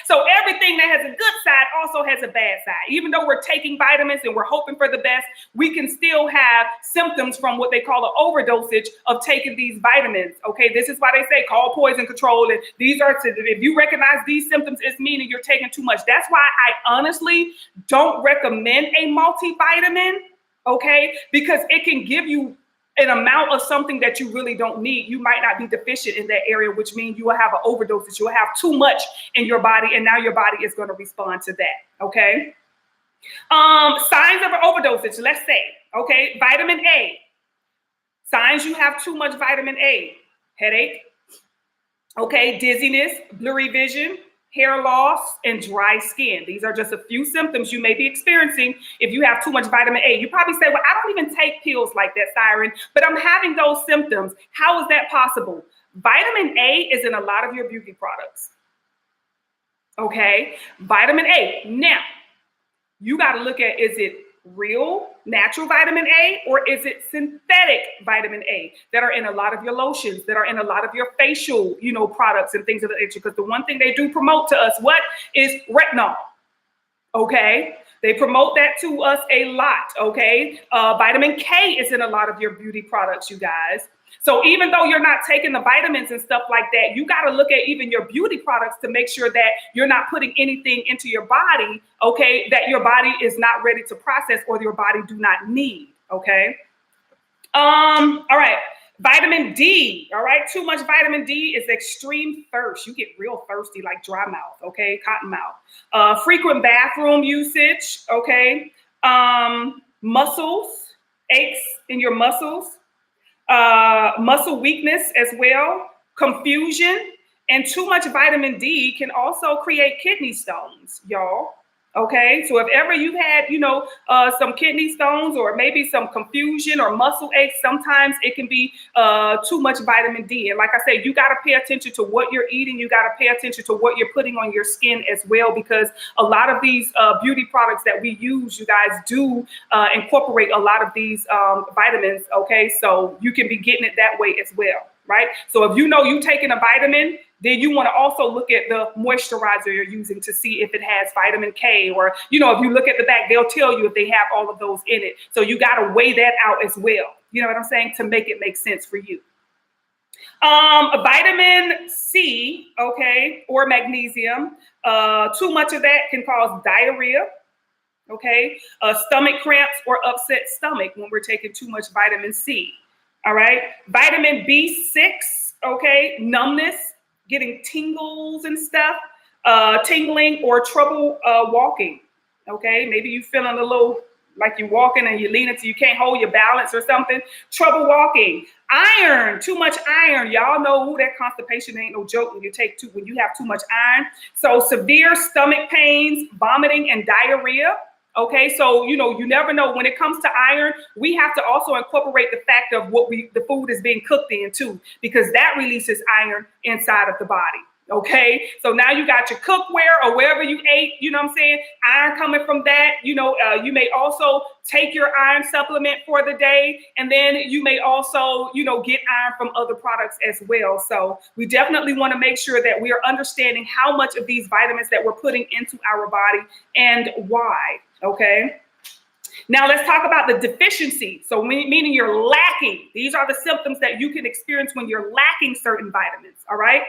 So everything that has a good side also has a bad side. Even though we're taking vitamins and we're hoping for the best, we can still have symptoms from what they call an overdosage of taking these vitamins. Okay, this is why they say call poison control. And these are, if you recognize these symptoms, it's meaning you're taking too much. That's why I honestly don't recommend a multivitamin, okay, because it can give you an amount of something that you really don't need. You might not be deficient in that area, which means you will have an overdose. You'll have too much in your body, and now your body is going to respond to that, okay? Signs of an overdosage, let's say, okay, vitamin A. Signs you have too much vitamin A: headache, okay, dizziness, blurry vision, hair loss, and dry skin. These are just a few symptoms you may be experiencing if you have too much vitamin A. You probably say, well, I don't even take pills like that, Siren, but I'm having those symptoms. How is that possible? Vitamin A is in a lot of your beauty products. Okay, vitamin A. Now, you got to look at, is it real natural vitamin A, or is it synthetic vitamin A that are in a lot of your lotions, that are in a lot of your facial, you know, products and things of that nature? Because the one thing they do promote to us, what is retinol? Okay, they promote that to us a lot. Okay, vitamin K is in a lot of your beauty products, you guys. So even though you're not taking the vitamins and stuff like that, you got to look at even your beauty products to make sure that you're not putting anything into your body, okay, that your body is not ready to process or your body do not need, okay? All right, vitamin D, all right? Too much vitamin D is extreme thirst. You get real thirsty, like dry mouth, okay, cotton mouth. Frequent bathroom usage, okay? Muscles, aches in your muscles. Muscle weakness as well, confusion, and too much vitamin D can also create kidney stones, y'all. Okay, so if ever you had, you know, some kidney stones or maybe some confusion or muscle aches, sometimes it can be too much vitamin D. And like I said, you got to pay attention to what you're eating. You got to pay attention to what you're putting on your skin as well, because a lot of these beauty products that we use, you guys do incorporate a lot of these vitamins. Okay, so you can be getting it that way as well, right? So if you know you're taking a vitamin, then you want to also look at the moisturizer you're using to see if it has vitamin K, or, you know, if you look at the back, they'll tell you if they have all of those in it. So you got to weigh that out as well. You know what I'm saying? To make it make sense for you. Vitamin C, okay, or magnesium. Too much of that can cause diarrhea. Okay, stomach cramps or upset stomach when we're taking too much vitamin C. All right, vitamin B6, okay, numbness, getting tingles and stuff, tingling or trouble walking. Okay, maybe you feeling a little like you're walking and you're leaning so you can't hold your balance or something. Trouble walking. Iron, too much iron. Y'all know that constipation ain't no joke when you have too much iron. So severe stomach pains, vomiting, and diarrhea. Okay, so, you know, you never know. When it comes to iron, we have to also incorporate the fact of the food is being cooked in too, because that releases iron inside of the body. Okay, so now you got your cookware or wherever you ate, you know what I'm saying? Iron coming from that. You know, you may also take your iron supplement for the day, and then you may also, you know, get iron from other products as well. So we definitely want to make sure that we are understanding how much of these vitamins that we're putting into our body and why. Okay. Now let's talk about the deficiency. So meaning you're lacking. These are the symptoms that you can experience when you're lacking certain vitamins. All right.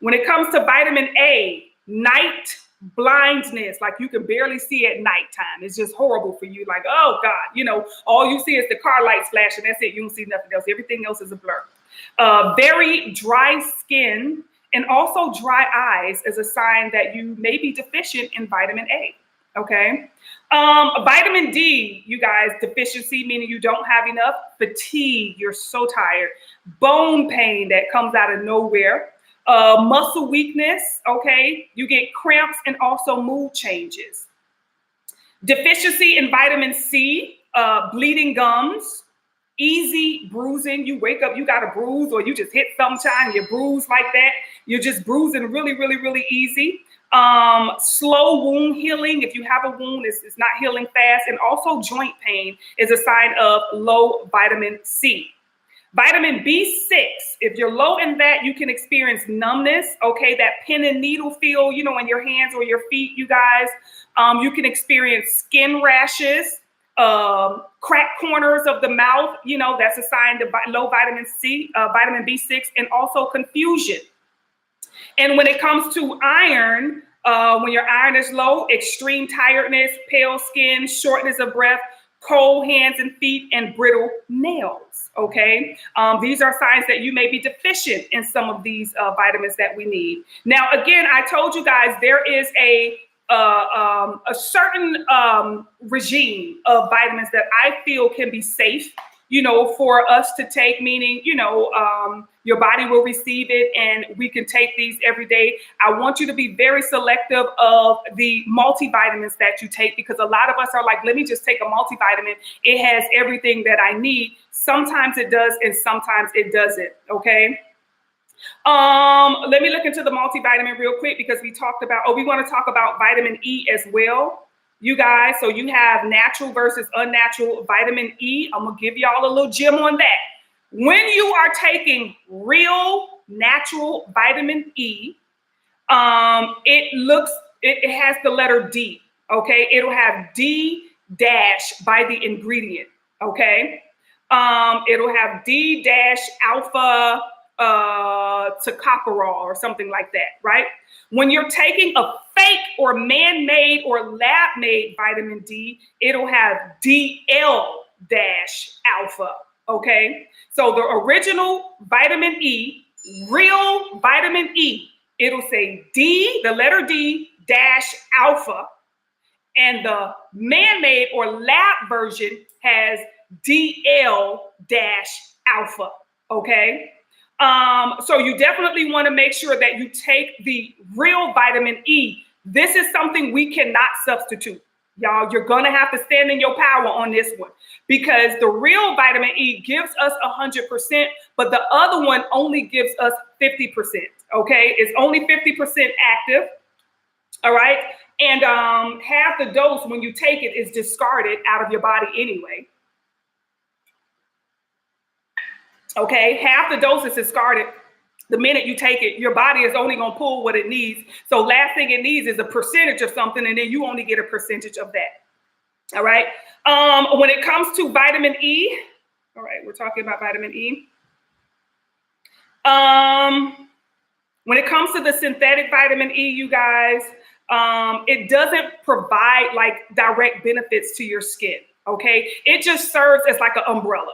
When it comes to vitamin A, night blindness, like you can barely see at nighttime. It's just horrible for you. Like, oh God, you know, all you see is the car lights flashing. That's it. You don't see nothing else. Everything else is a blur. Very dry skin and also dry eyes is a sign that you may be deficient in vitamin A. Okay. Vitamin D, you guys, deficiency, meaning you don't have enough. Fatigue, you're so tired. Bone pain that comes out of nowhere. Muscle weakness, okay? You get cramps and also mood changes. Deficiency in vitamin C, bleeding gums, easy bruising. You wake up, you got a bruise, or you just hit sometime, you bruise like that. You're just bruising really, really, really easy. Slow wound healing. If you have a wound, it's not healing fast. And also joint pain is a sign of low vitamin C. Vitamin B6, if you're low in that, you can experience numbness, okay, that pin and needle feel, you know, in your hands or your feet, you guys. You can experience skin rashes, cracked corners of the mouth, you know, that's a sign of low vitamin C, vitamin B6, and also confusion. And when it comes to iron, when your iron is low, extreme tiredness, pale skin, shortness of breath, cold hands and feet, and brittle nails, okay? These are signs that you may be deficient in some of these vitamins that we need. Now, again, I told you guys there is a certain regime of vitamins that I feel can be safe, you know, for us to take, meaning, you know, your body will receive it and we can take these every day. I want you to be very selective of the multivitamins that you take, because a lot of us are like, let me just take a multivitamin. It has everything that I need. Sometimes it does and sometimes it doesn't, okay? Let me look into the multivitamin real quick, because we talked about, we want to talk about vitamin E as well. You guys, so you have natural versus unnatural vitamin E. I'm gonna give y'all a little gem on that. When you are taking real natural vitamin E, it has the letter D, okay? It'll have D dash by the ingredient, okay? It'll have D dash alpha tocopherol or something like that, right? When you're taking a fake or man-made or lab-made vitamin D, it'll have DL dash alpha, okay? So the original vitamin E, real vitamin E, it'll say D, the letter D dash alpha, and the man-made or lab version has DL dash alpha, okay? So you definitely want to make sure that you take the real vitamin E. This is something we cannot substitute. Y'all, you're going to have to stand in your power on this one, because the real vitamin E gives us 100%, but the other one only gives us 50%. Okay. It's only 50% active. All right. And half the dose when you take it is discarded out of your body anyway. Okay, half the dose is discarded the minute you take it. Your body is only going to pull what it needs. So last thing it needs is a percentage of something, and then you only get a percentage of that. All right. When it comes to vitamin E, all right, we're talking about vitamin E. When it comes to the synthetic vitamin E, you guys, it doesn't provide like direct benefits to your skin. Okay, it just serves as like an umbrella.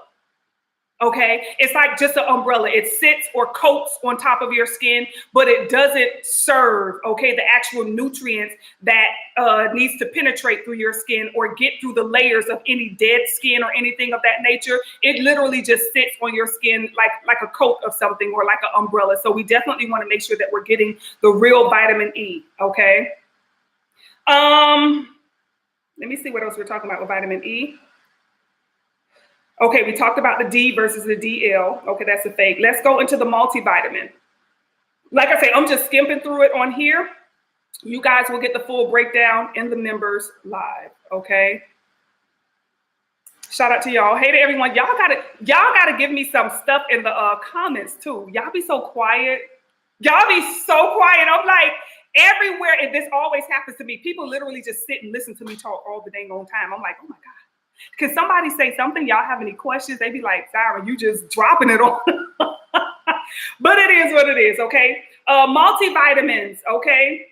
Okay, it's like just an umbrella. It sits or coats on top of your skin, but it doesn't serve, okay, the actual nutrients that needs to penetrate through your skin or get through the layers of any dead skin or anything of that nature. It literally just sits on your skin like a coat of something or like an umbrella. So we definitely want to make sure that we're getting the real vitamin E, okay? Let me see what else we're talking about with vitamin E. Okay, we talked about the D versus the DL. Okay, that's a fake. Let's go into the multivitamin. like I say, I'm just skimping through it on here. You guys will get the full breakdown in the members live, okay? Shout out to y'all. Hey to everyone. Y'all gotta give me some stuff in the comments too. Y'all be so quiet. Y'all be so quiet. I'm like everywhere, and this always happens to me. People literally just sit and listen to me talk all the dang on time. I'm like, oh my God. Can somebody say something? Y'all have any questions? They be like, Siren, you just dropping it on. But it is what it is, okay? Multivitamins, okay?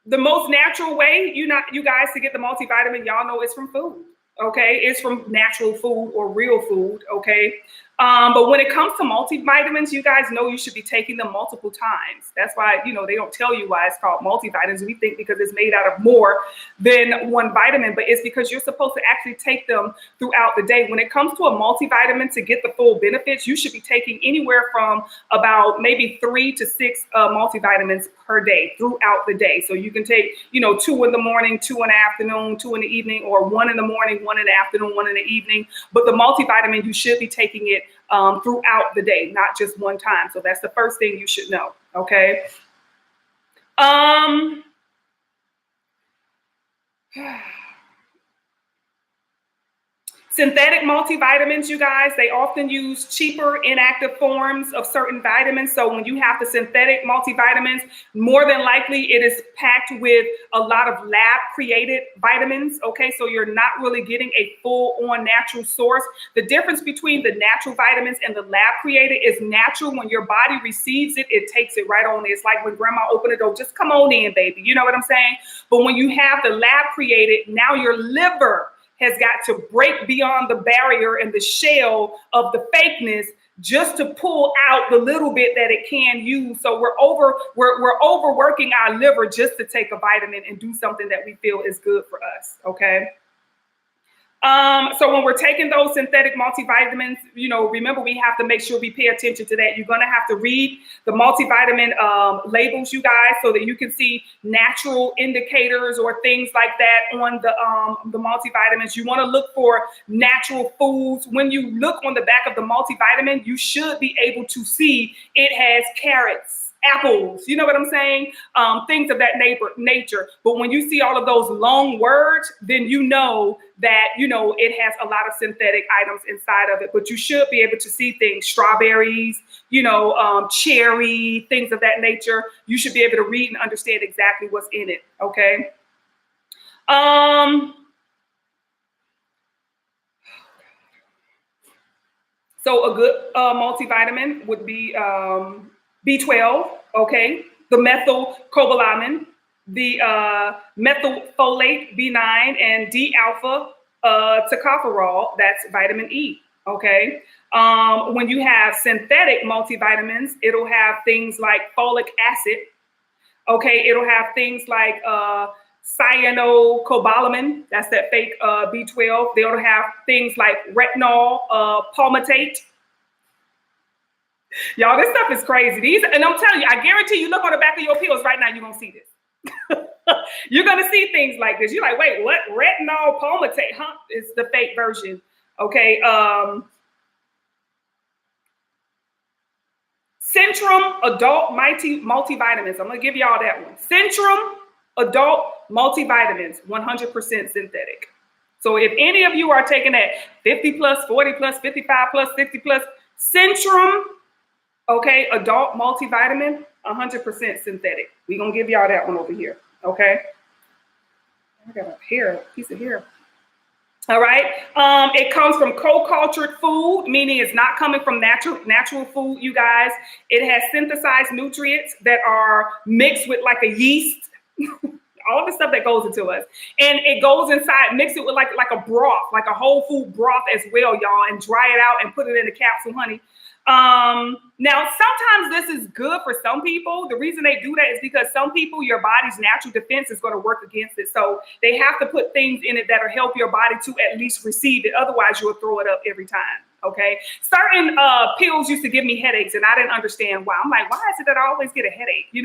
The most natural way you guys to get the multivitamin, y'all know it's from food. Okay, it's from natural food or real food. Okay, but when it comes to multivitamins, you guys know you should be taking them multiple times. That's why they don't tell you why it's called multivitamins. We think because it's made out of more than one vitamin, but it's because you're supposed to actually take them throughout the day. When it comes to a multivitamin, to get the full benefits, you should be taking anywhere from about maybe 3 to 6 multivitamins per day throughout the day. So you can take 2 in the morning, 2 in the afternoon, 2 in the evening, or 1 in the morning, 1 in the afternoon, 1 in the evening. But the multivitamin, you should be taking it throughout the day, not just one time. So that's the first thing you should know. Okay. Synthetic multivitamins, you guys, they often use cheaper inactive forms of certain vitamins. So when you have the synthetic multivitamins, more than likely it is packed with a lot of lab created vitamins. Okay, so you're not really getting a full on natural source. The difference between the natural vitamins and the lab created is natural. When your body receives it, it takes it right on. It's like when grandma opened the door, just come on in, baby. You know what I'm saying? But when you have the lab created, now your liver has got to break beyond the barrier and the shell of the fakeness just to pull out the little bit that it can use. So we're overworking our liver just to take a vitamin and do something that we feel is good for us. Okay. So when we're taking those synthetic multivitamins, remember we have to make sure we pay attention to that. You're going to have to read the multivitamin labels, you guys, so that you can see natural indicators or things like that on the multivitamins. You want to look for natural foods. When you look on the back of the multivitamin, you should be able to see it has carrots, apples, you know what I'm saying? Things of that nature. But when you see all of those long words, then you know that, it has a lot of synthetic items inside of it. But you should be able to see things, strawberries, cherry, things of that nature. You should be able to read and understand exactly what's in it, okay? So a good multivitamin would be B12, okay, the methyl cobalamin, the methylfolate B9, and D-alpha tocopherol, that's vitamin E, okay? When you have synthetic multivitamins, it'll have things like folic acid, okay? It'll have things like Cyano cobalamin, that's that fake B12. They'll have things like retinol palmitate. Y'all, this stuff is crazy. And I'm telling you, I guarantee you look on the back of your pills right now, you're going to see this. You're going to see things like this. You're like, wait, what? Retinol palmitate, huh? It's the fake version. Okay. Centrum adult multivitamins. I'm going to give y'all that one. Centrum adult multivitamins, 100% synthetic. So if any of you are taking that 50 plus, 40 plus, 55 plus, 60 plus, Centrum, okay, adult multivitamin, 100% synthetic. We're going to give y'all that one over here, okay? I got a piece of hair. All right. It comes from co-cultured food, meaning it's not coming from natural food, you guys. It has synthesized nutrients that are mixed with like a yeast, all the stuff that goes into us. And it goes inside, mix it with like a broth, like a whole food broth as well, y'all, and dry it out and put it in a capsule, honey. Now, sometimes this is good for some people. The reason they do that is because some people, your body's natural defense is going to work against it. So they have to put things in it that will help your body to at least receive it. Otherwise, you'll throw it up every time. Okay. Certain pills used to give me headaches and I didn't understand why. I'm like, why is it that I always get a headache? I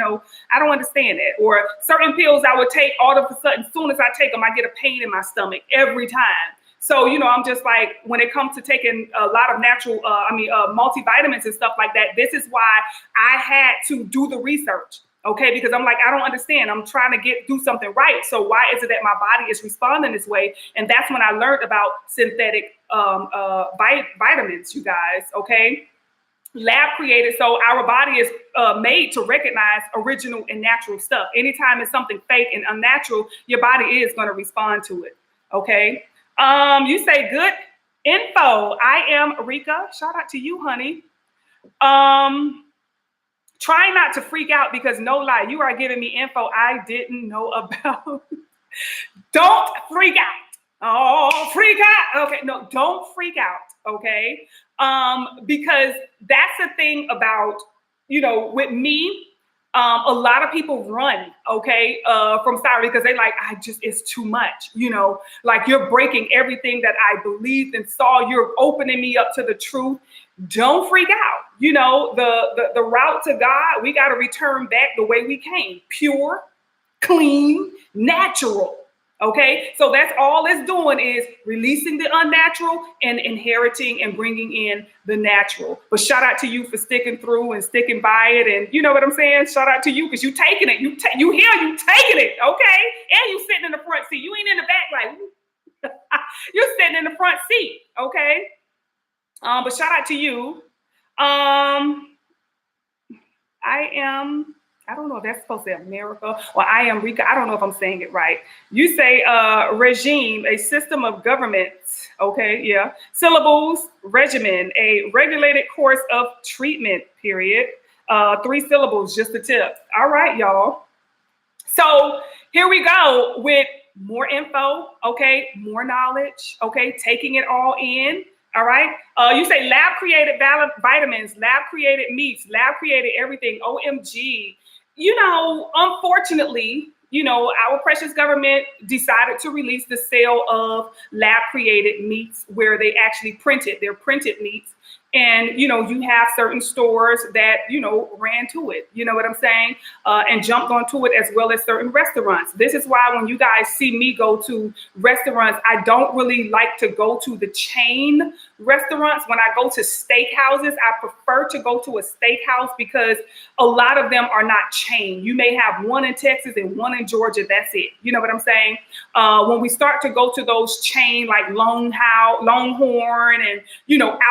don't understand that. Or certain pills I would take all of a sudden, as soon as I take them, I get a pain in my stomach every time. So, I'm just like, when it comes to taking a lot of natural, multivitamins and stuff like that, this is why I had to do the research. Okay, because I'm like, I don't understand. I'm trying to do something right. So why is it that my body is responding this way? And that's when I learned about synthetic vitamins, you guys. Okay, lab created. So our body is made to recognize original and natural stuff. Anytime it's something fake and unnatural, your body is going to respond to it. Okay. You say good info. I am Rika. Shout out to you, honey. Try not to freak out because no lie, you are giving me info I didn't know about. Don't freak out. Oh, freak out. Okay, no, don't freak out. Okay, because that's the thing about, with me. A lot of people run, okay, from Siren because they like, it's too much, like you're breaking everything that I believed and saw. You're opening me up to the truth. Don't freak out. The route to God, we got to return back the way we came, pure, clean, natural. Okay, so that's all it's doing is releasing the unnatural and inheriting and bringing in the natural. But shout out to you for sticking through and sticking by it. And you know what I'm saying? Shout out to you because you taking it. You taking it. Okay, and you sitting in the front seat. You ain't in the back like you're sitting in the front seat. Okay, but shout out to you. I don't know if that's supposed to say America or I am Rika. I don't know if I'm saying it right. You say regime, a system of government. Okay, yeah. Syllables, regimen, a regulated course of treatment, period. 3 syllables, just a tip. All right, y'all. So here we go with more info, okay, more knowledge, okay, taking it all in. All right. You say lab created vitamins, lab created meats, lab created everything. OMG. Unfortunately, our precious government decided to release the sale of lab created meats where they actually they're printed meats. And, you have certain stores that, ran to it, you know what I'm saying? And jumped onto it as well as certain restaurants. This is why when you guys see me go to restaurants, I don't really like to go to the chain restaurants. When I go to steakhouses, I prefer to go to a steakhouse because a lot of them are not chain. You may have one in Texas and one in Georgia. That's it. You know what I'm saying? When we start to go to those chain like Longhorn and,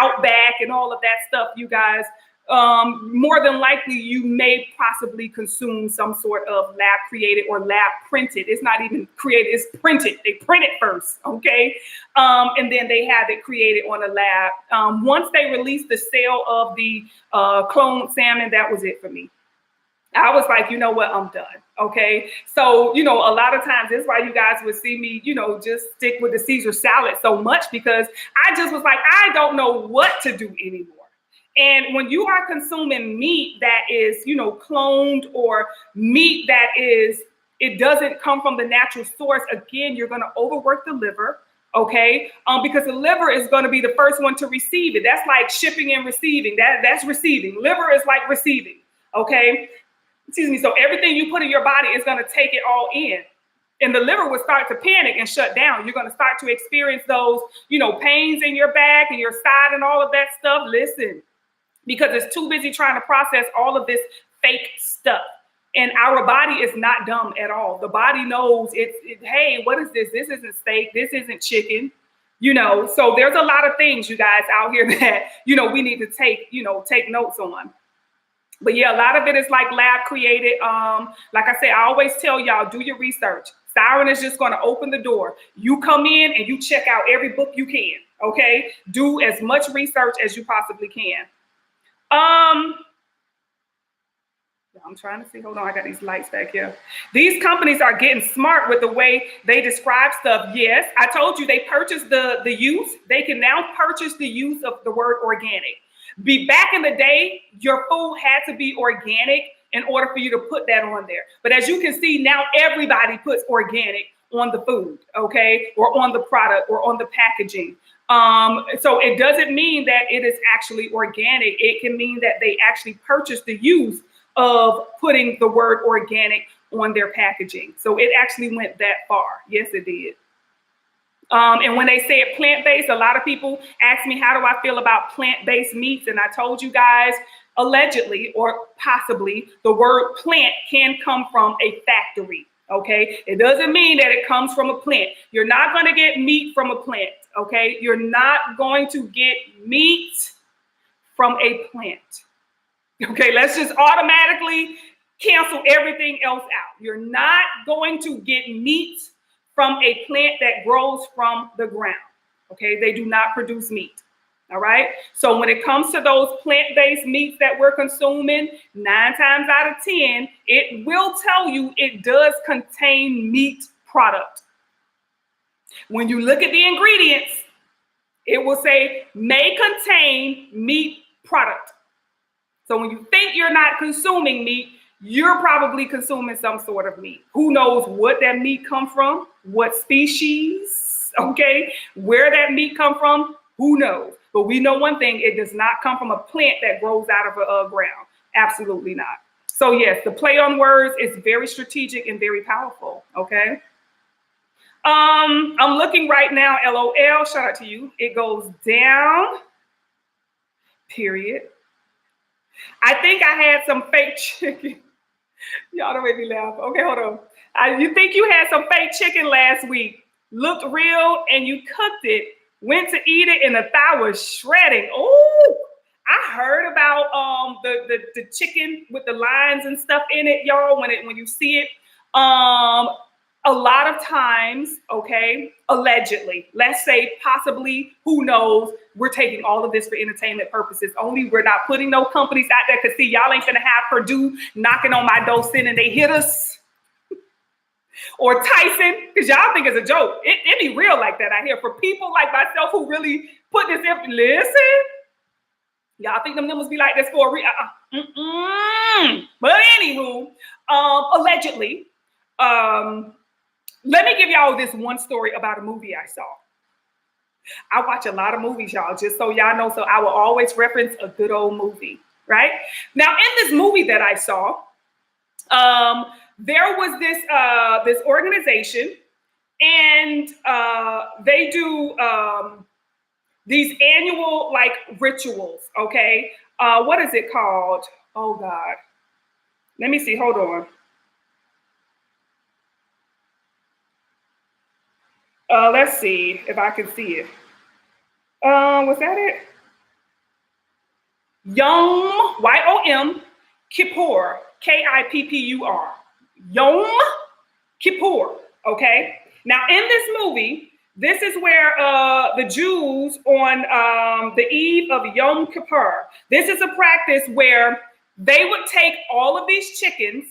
Outback and all of that stuff, you guys, more than likely you may possibly consume some sort of lab created or lab printed. It's not even created, it's printed. They print it first, okay? And then they have it created on a lab. Once they released the sale of the cloned salmon, that was it for me. I was like, you know what, I'm done. Okay. So, a lot of times that's why you guys would see me, just stick with the Caesar salad so much because I just was like, I don't know what to do anymore. And when you are consuming meat that is, cloned or meat that it doesn't come from the natural source, again, you're going to overwork the liver. Okay. Because the liver is going to be the first one to receive it. That's like shipping and receiving. That's receiving. Liver is like receiving. Okay. Excuse me. So everything you put in your body is going to take it all in. And the liver will start to panic and shut down. You're going to start to experience those, pains in your back and your side and all of that stuff. Listen, because it's too busy trying to process all of this fake stuff. And our body is not dumb at all. The body knows hey, what is this? This isn't steak. This isn't chicken. So there's a lot of things, you guys, out here that, we need to take notes on. But yeah, a lot of it is like lab created. Like I said, I always tell y'all, do your research. Siren is just going to open the door. You come in and you check out every book you can. Okay. Do as much research as you possibly can. I'm trying to see. Hold on. I got these lights back here. These companies are getting smart with the way they describe stuff. Yes. I told you they purchased the use. They can now purchase the use of the word organic. Back in the day, your food had to be organic in order for you to put that on there. But as you can see, now everybody puts organic on the food, okay, or on the product or on the packaging. So it doesn't mean that it is actually organic. It can mean that they actually purchased the use of putting the word organic on their packaging. So it actually went that far. Yes, it did. And when they say it plant-based, a lot of people ask me, how do I feel about plant-based meats? And I told you guys, allegedly or possibly, the word plant can come from a factory. Okay, it doesn't mean that it comes from a plant. You're not going to get meat from a plant. Okay, you're not going to get meat from a plant. Okay, let's just automatically cancel everything else out. You're not going to get meat from a plant that grows from the ground. Okay, they do not produce meat. All right, so when it comes to those plant-based meats that we're consuming, 9 times out of 10, it will tell you it does contain meat product. When you look at the ingredients, it will say may contain meat product. So when you think you're not consuming meat, you're probably consuming some sort of meat. Who knows what that meat come from? What species? Okay, where that meat come from? Who knows? But we know one thing, it does not come from a plant that grows out of a ground. Absolutely not. So yes, the play on words is very strategic and very powerful, okay? I'm looking right now, LOL, shout out to you. It goes down, period. I think I had some fake chicken. Y'all don't make me laugh. Okay, hold on. You think you had some fake chicken last week, looked real, and you cooked it, went to eat it, and the thigh was shredding. Oh, I heard about the chicken with the lines and stuff in it, y'all. When you see it, a lot of times, okay, allegedly, let's say possibly, who knows, we're taking all of this for entertainment purposes only. We're not putting no companies out there, because see, y'all ain't gonna have Purdue knocking on my door saying they hit us. Or Tyson, because y'all think it's a joke. It be real like that out here. For people like myself who really put this in, listen, y'all think them numbers be like this for a reason. But anywho, allegedly, let me give y'all this one story about a movie I saw. I watch a lot of movies, y'all, just so y'all know. So I will always reference a good old movie, right? Now, in this movie that I saw, there was this organization, and they do these annual like rituals. Okay, what is it called? Oh God, let me see. Hold on. Let's see if I can see it. Was that it? Yom, Y-O-M, Kippur, K-I-P-P-U-R. Yom Kippur, okay? Now, in this movie, this is where the Jews on the eve of Yom Kippur, this is a practice where they would take all of these chickens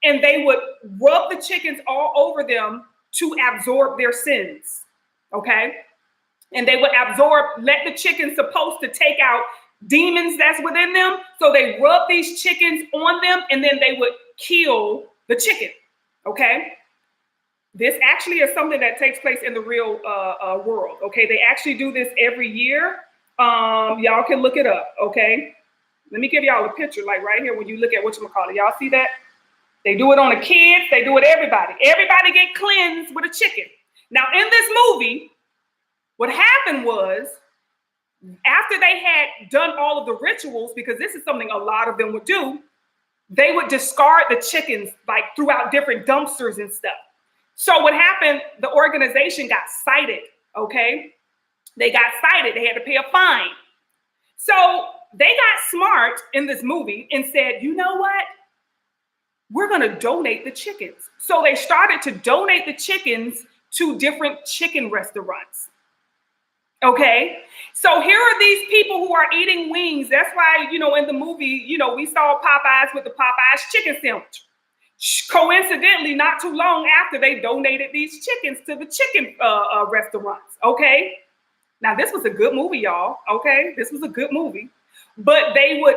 and they would rub the chickens all over them to absorb their sins, okay? And they would absorb, let the chickens supposed to take out demons that's within them. So they rub these chickens on them and then they would kill the chicken, okay? This actually is something that takes place in the real world, okay? They actually do this every year. Y'all can look it up, okay? Let me give y'all a picture, like right here when you look at whatchamacallit. Y'all see that? They do it on the kids. They do it everybody. Everybody get cleansed with a chicken. Now, in this movie, what happened was, after they had done all of the rituals, because this is something a lot of them would do, they would discard the chickens like throughout different dumpsters and stuff. So what happened, the organization got cited, okay? They got cited. They had to pay a fine. So they got smart in this movie and said, you know what? We're going to donate the chickens. So they started to donate the chickens to different chicken restaurants. Okay, so here are these people who are eating wings. That's why, you know, in the movie, you know, we saw Popeyes with the Popeyes chicken sandwich. Coincidentally, not too long after, they donated these chickens to the chicken restaurants. Okay, now this was a good movie, y'all. Okay, this was a good movie. But they would,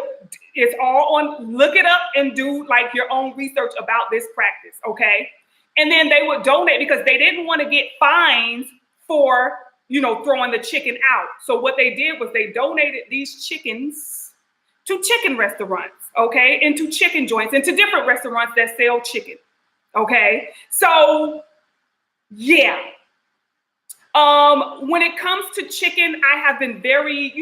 it's all on, look it up and do like your own research about this practice, okay? And then they would donate because they didn't want to get fines for, you know, throwing the chicken out. So what they did was they donated these chickens to chicken restaurants, okay? And to chicken joints and to different restaurants that sell chicken, okay? So, yeah. When it comes to chicken, I have been very,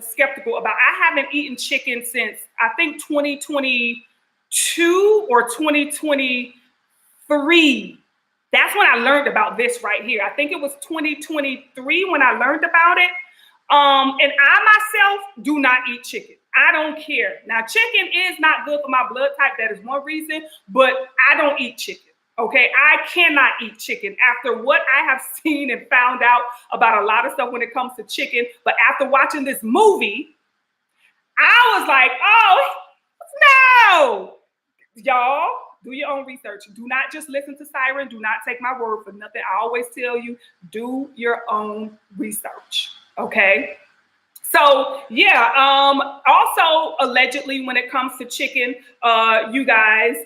skeptical about. I haven't eaten chicken since I think 2022 or 2023. That's when I learned about this right here. I think it was 2023 when I learned about it. And I myself do not eat chicken. I don't care. Now, chicken is not good for my blood type. That is one reason, but I don't eat chicken. Okay, I cannot eat chicken after what I have seen and found out about a lot of stuff when it comes to chicken. But after watching this movie, I was like, oh, no. Y'all, do your own research. Do not just listen to Siren. Do not take my word for nothing. I always tell you, do your own research. Okay. So yeah, also allegedly when it comes to chicken, you guys,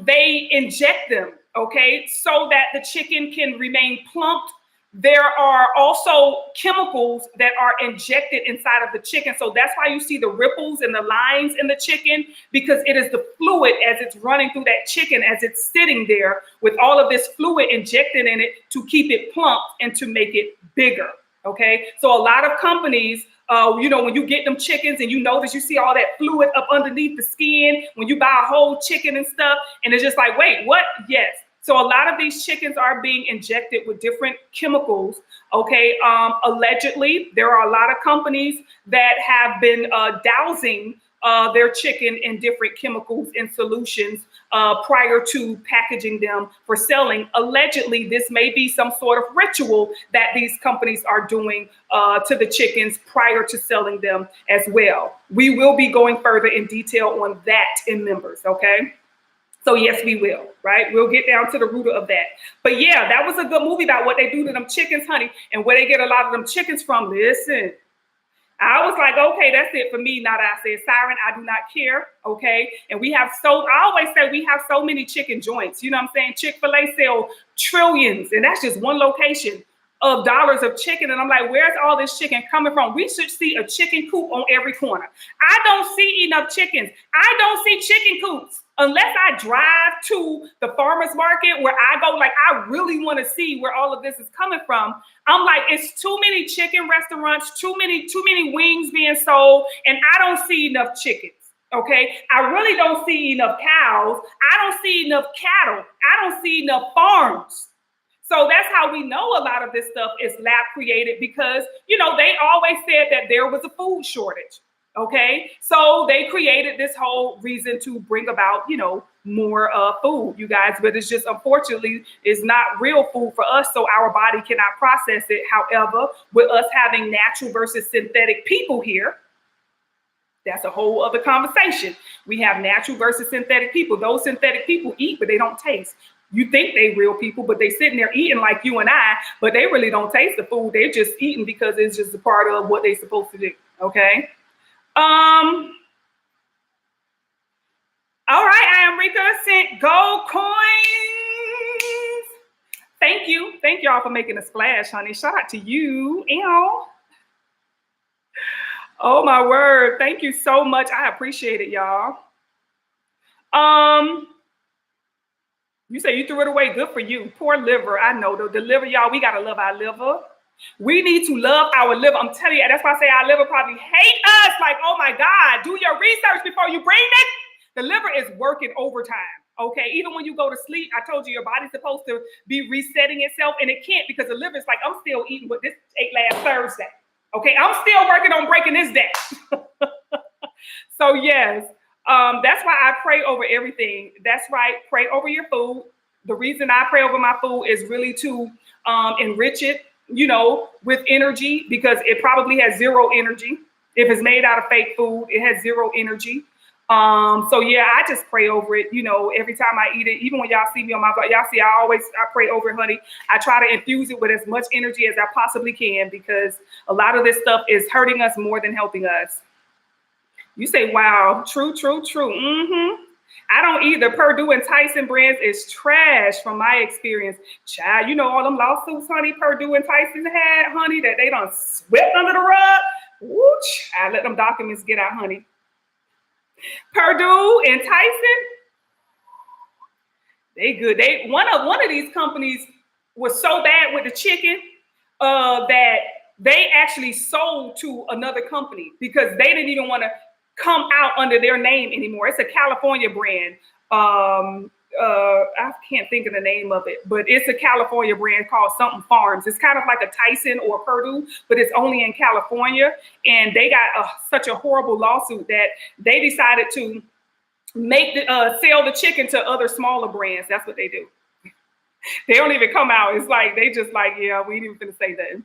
they inject them, okay, so that the chicken can remain plumped. There are also chemicals that are injected inside of the chicken. So that's why you see the ripples and the lines in the chicken, because it is the fluid as it's running through that chicken, as it's sitting there with all of this fluid injected in it to keep it plump and to make it bigger. Okay, so a lot of companies, when you get them chickens and you notice you see all that fluid up underneath the skin when you buy a whole chicken and stuff, and it's just like, wait, what? Yes. So a lot of these chickens are being injected with different chemicals. Okay, allegedly, there are a lot of companies that have been dousing their chicken in different chemicals and solutions prior to packaging them for selling. Allegedly, this may be some sort of ritual that these companies are doing to the chickens prior to selling them as well. We will be going further in detail on that in members, okay? So yes, we will, right? We'll get down to the root of that. But yeah, that was a good movie about what they do to them chickens, honey, and where they get a lot of them chickens from. Listen, I was like, okay, that's it for me. Now that I said Siren, I do not care, okay? And I always say we have so many chicken joints. You know what I'm saying? Chick-fil-A sell trillions, and that's just one location of dollars of chicken. And I'm like, where's all this chicken coming from? We should see a chicken coop on every corner. I don't see enough chickens. I don't see chicken coops unless I drive to the farmer's market where I go, like, I really want to see where all of this is coming from. I'm like, it's too many chicken restaurants, too many wings being sold, and I don't see enough chickens. Okay, I really don't see enough cows. I don't see enough cattle. I don't see enough farms. So that's how we know a lot of this stuff is lab created, because, they always said that there was a food shortage. Okay, so they created this whole reason to bring about, more food, you guys. But it's just, unfortunately, it's not real food for us. So our body cannot process it. However, with us having natural versus synthetic people here, that's a whole other conversation. We have natural versus synthetic people. Those synthetic people eat, but they don't taste. You think they real people, but they sitting there eating like you and I, but they really don't taste the food. They're just eating because it's just a part of what they're supposed to do. Okay. All right. I am Rika sent gold coins. Thank you. Thank y'all for making a splash, honey. Shout out to you. Ew. Oh my word. Thank you so much. I appreciate it, y'all. You say you threw it away. Good for you. Poor liver. I know the liver, y'all. We gotta love our liver. We need to love our liver. I'm telling you, that's why I say our liver probably hate us. Like, oh my God, do your research before you bring it. The liver is working overtime. Okay, even when you go to sleep, I told you your body's supposed to be resetting itself, and it can't, because the liver's like, I'm still eating what this ate last Thursday. Okay, I'm still working on breaking this down. So yes. That's why I pray over everything. That's right. Pray over your food. The reason I pray over my food is really to enrich it, with energy, because it probably has zero energy. If it's made out of fake food, it has zero energy. So yeah, I just pray over it, every time I eat it. Even when y'all see me on my vlog, y'all see I pray over it, honey. I try to infuse it with as much energy as I possibly can, because a lot of this stuff is hurting us more than helping us. You say, wow, true. Mm-hmm. I don't either. Purdue and Tyson brands is trash from my experience. Child, all them lawsuits, honey, Purdue and Tyson had, honey, that they done swept under the rug. Woo, child, let them documents get out, honey. Purdue and Tyson, they good. One of these companies was so bad with the chicken that they actually sold to another company because they didn't even want to come out under their name anymore. It's a California brand. I can't think of the name of it, but it's a California brand called something Farms. It's kind of like a Tyson or Purdue, but it's only in California. And they got such a horrible lawsuit that they decided to sell the chicken to other smaller brands. That's what they do. They don't even come out. It's like they just like, yeah, we ain't even gonna say that.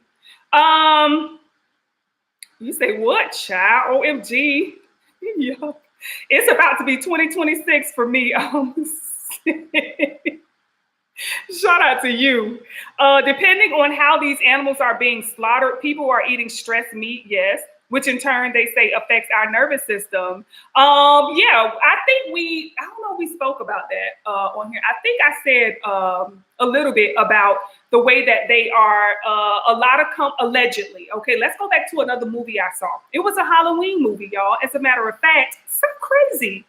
You say what, child? OMG. Yeah. It's about to be 2026 for me. Shout out to you. Depending on how these animals are being slaughtered, people are eating stressed meat, yes, which in turn they say affects our nervous system. Yeah, I don't know if we spoke about that on here. I think I said a little bit about the way that they are allegedly. Okay, let's go back to another movie I saw. It was a Halloween movie, y'all. As a matter of fact, so crazy.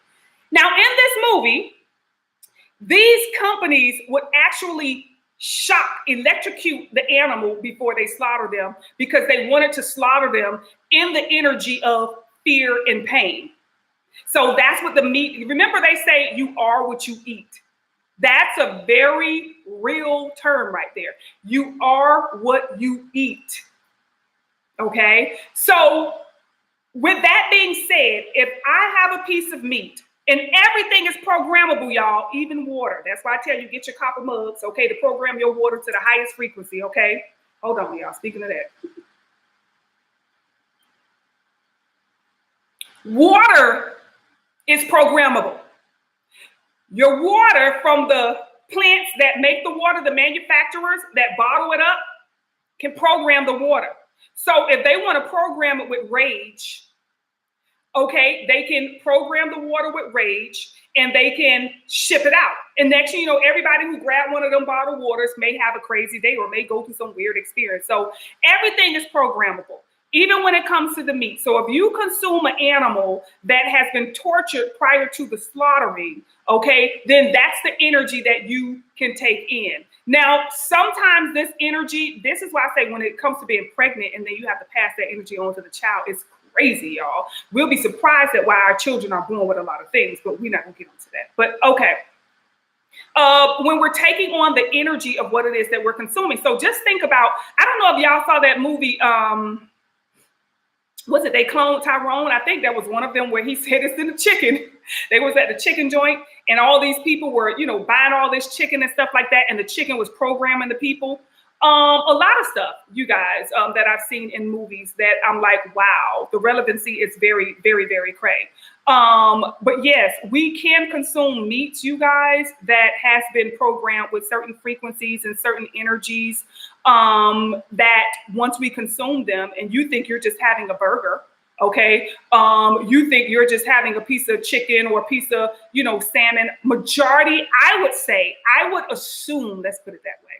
Now, in this movie, these companies would actually electrocute the animal before they slaughter them because they wanted to slaughter them in the energy of fear and pain. So that's what the meat, remember they say you are what you eat. That's a very real term right there. You are what you eat. Okay? So with that being said, if I have a piece of meat, and everything is programmable, y'all, even water. That's why I tell you, get your copper mugs, okay, to program your water to the highest frequency, okay? Hold on, y'all, speaking of that. Water is programmable. Your water from the plants that make the water, the manufacturers that bottle it up, can program the water. So if they want to program it with rage, okay, they can program the water with rage and they can ship it out. And next thing you know, everybody who grabbed one of them bottled waters may have a crazy day or may go through some weird experience. So everything is programmable, even when it comes to the meat. So if you consume an animal that has been tortured prior to the slaughtering, okay, then that's the energy that you can take in. Now, sometimes this energy, this is why I say when it comes to being pregnant and then you have to pass that energy on to the child, it's crazy, y'all. We'll be surprised at why our children are born with a lot of things, but we're not gonna get into that. But okay. When we're taking on the energy of what it is that we're consuming. So just think about, I don't know if y'all saw that movie, was it They Cloned Tyrone? I think that was one of them where he said it's in the chicken. They was at the chicken joint and all these people were, you know, buying all this chicken and stuff like that. And the chicken was programming the people. A lot of stuff, you guys, that I've seen in movies that I'm like, wow, the relevancy is very, very, very cray. But yes, we can consume meats, you guys, that has been programmed with certain frequencies and certain energies that once we consume them and you think you're just having a burger, okay, you think you're just having a piece of chicken or a piece of, you know, salmon. Majority, I would assume, let's put it that way,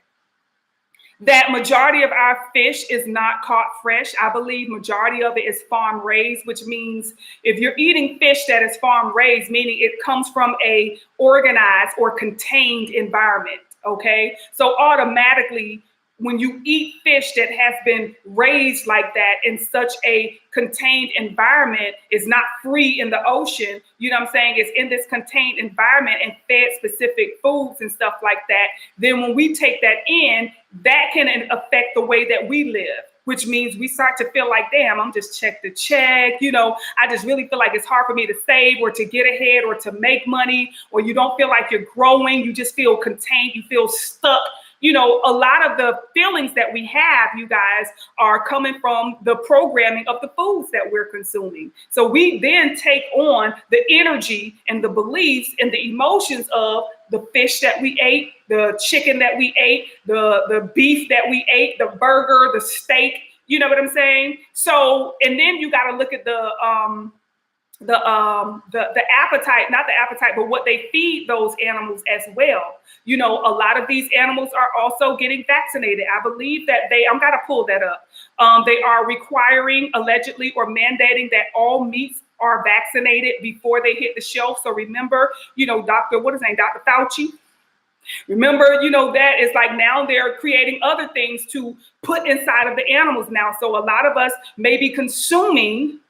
that majority of our fish is not caught fresh. I believe majority of it is farm raised, which means if you're eating fish that is farm raised, meaning it comes from a organized or contained environment, okay? So automatically, when you eat fish that has been raised like that in such a contained environment, is not free in the ocean, you know what I'm saying? It's in this contained environment and fed specific foods and stuff like that. Then when we take that in, that can affect the way that we live, which means we start to feel like, damn, I'm just check to check. You know, I just really feel like it's hard for me to save or to get ahead or to make money, or you don't feel like you're growing. You just feel contained. You feel stuck. You know, a lot of the feelings that we have, you guys, are coming from the programming of the foods that we're consuming. So we then take on the energy and the beliefs and the emotions of the fish that we ate, the chicken that we ate, the beef that we ate, the burger, the steak, you know what I'm saying? So, and then you got to look at the appetite, not the appetite, but what they feed those animals as well. You know, a lot of these animals are also getting vaccinated. I believe that I'm got to pull that up. They are requiring allegedly or mandating that all meats are vaccinated before they hit the shelf. So remember, you know, Dr. Fauci, Remember, that is like now they're creating other things to put inside of the animals now. So a lot of us may be consuming,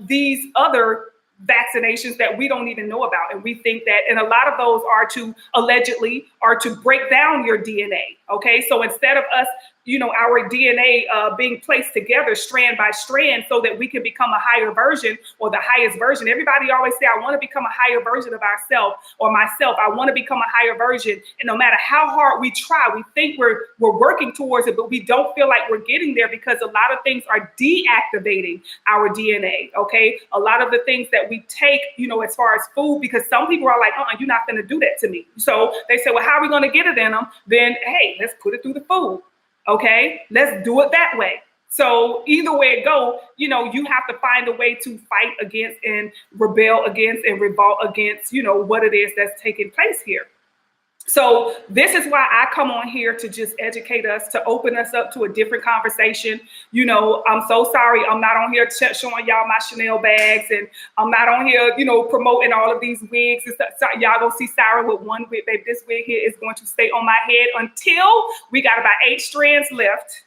these other vaccinations that we don't even know about. And we think that, and a lot of those are to break down your DNA. Okay. So instead of us, our DNA being placed together strand by strand so that we can become a higher version or the highest version. Everybody always say, I want to become a higher version of ourselves or myself. I want to become a higher version. And no matter how hard we try, we think we're working towards it, but we don't feel like we're getting there because a lot of things are deactivating our DNA. Okay. A lot of the things that we take, as far as food, because some people are like, you're not going to do that to me. So they say, well, how are we going to get it in them? Then, hey, let's put it through the food. Okay, let's do it that way. So either way it go, you have to find a way to fight against and rebel against and revolt against, what it is that's taking place here. So this is why I come on here to just educate us, to open us up to a different conversation. I'm so sorry. I'm not on here showing y'all my Chanel bags, and I'm not on here, promoting all of these wigs and stuff. So y'all gonna see Siren with one wig, baby. This wig here is going to stay on my head until we got about 8 strands left.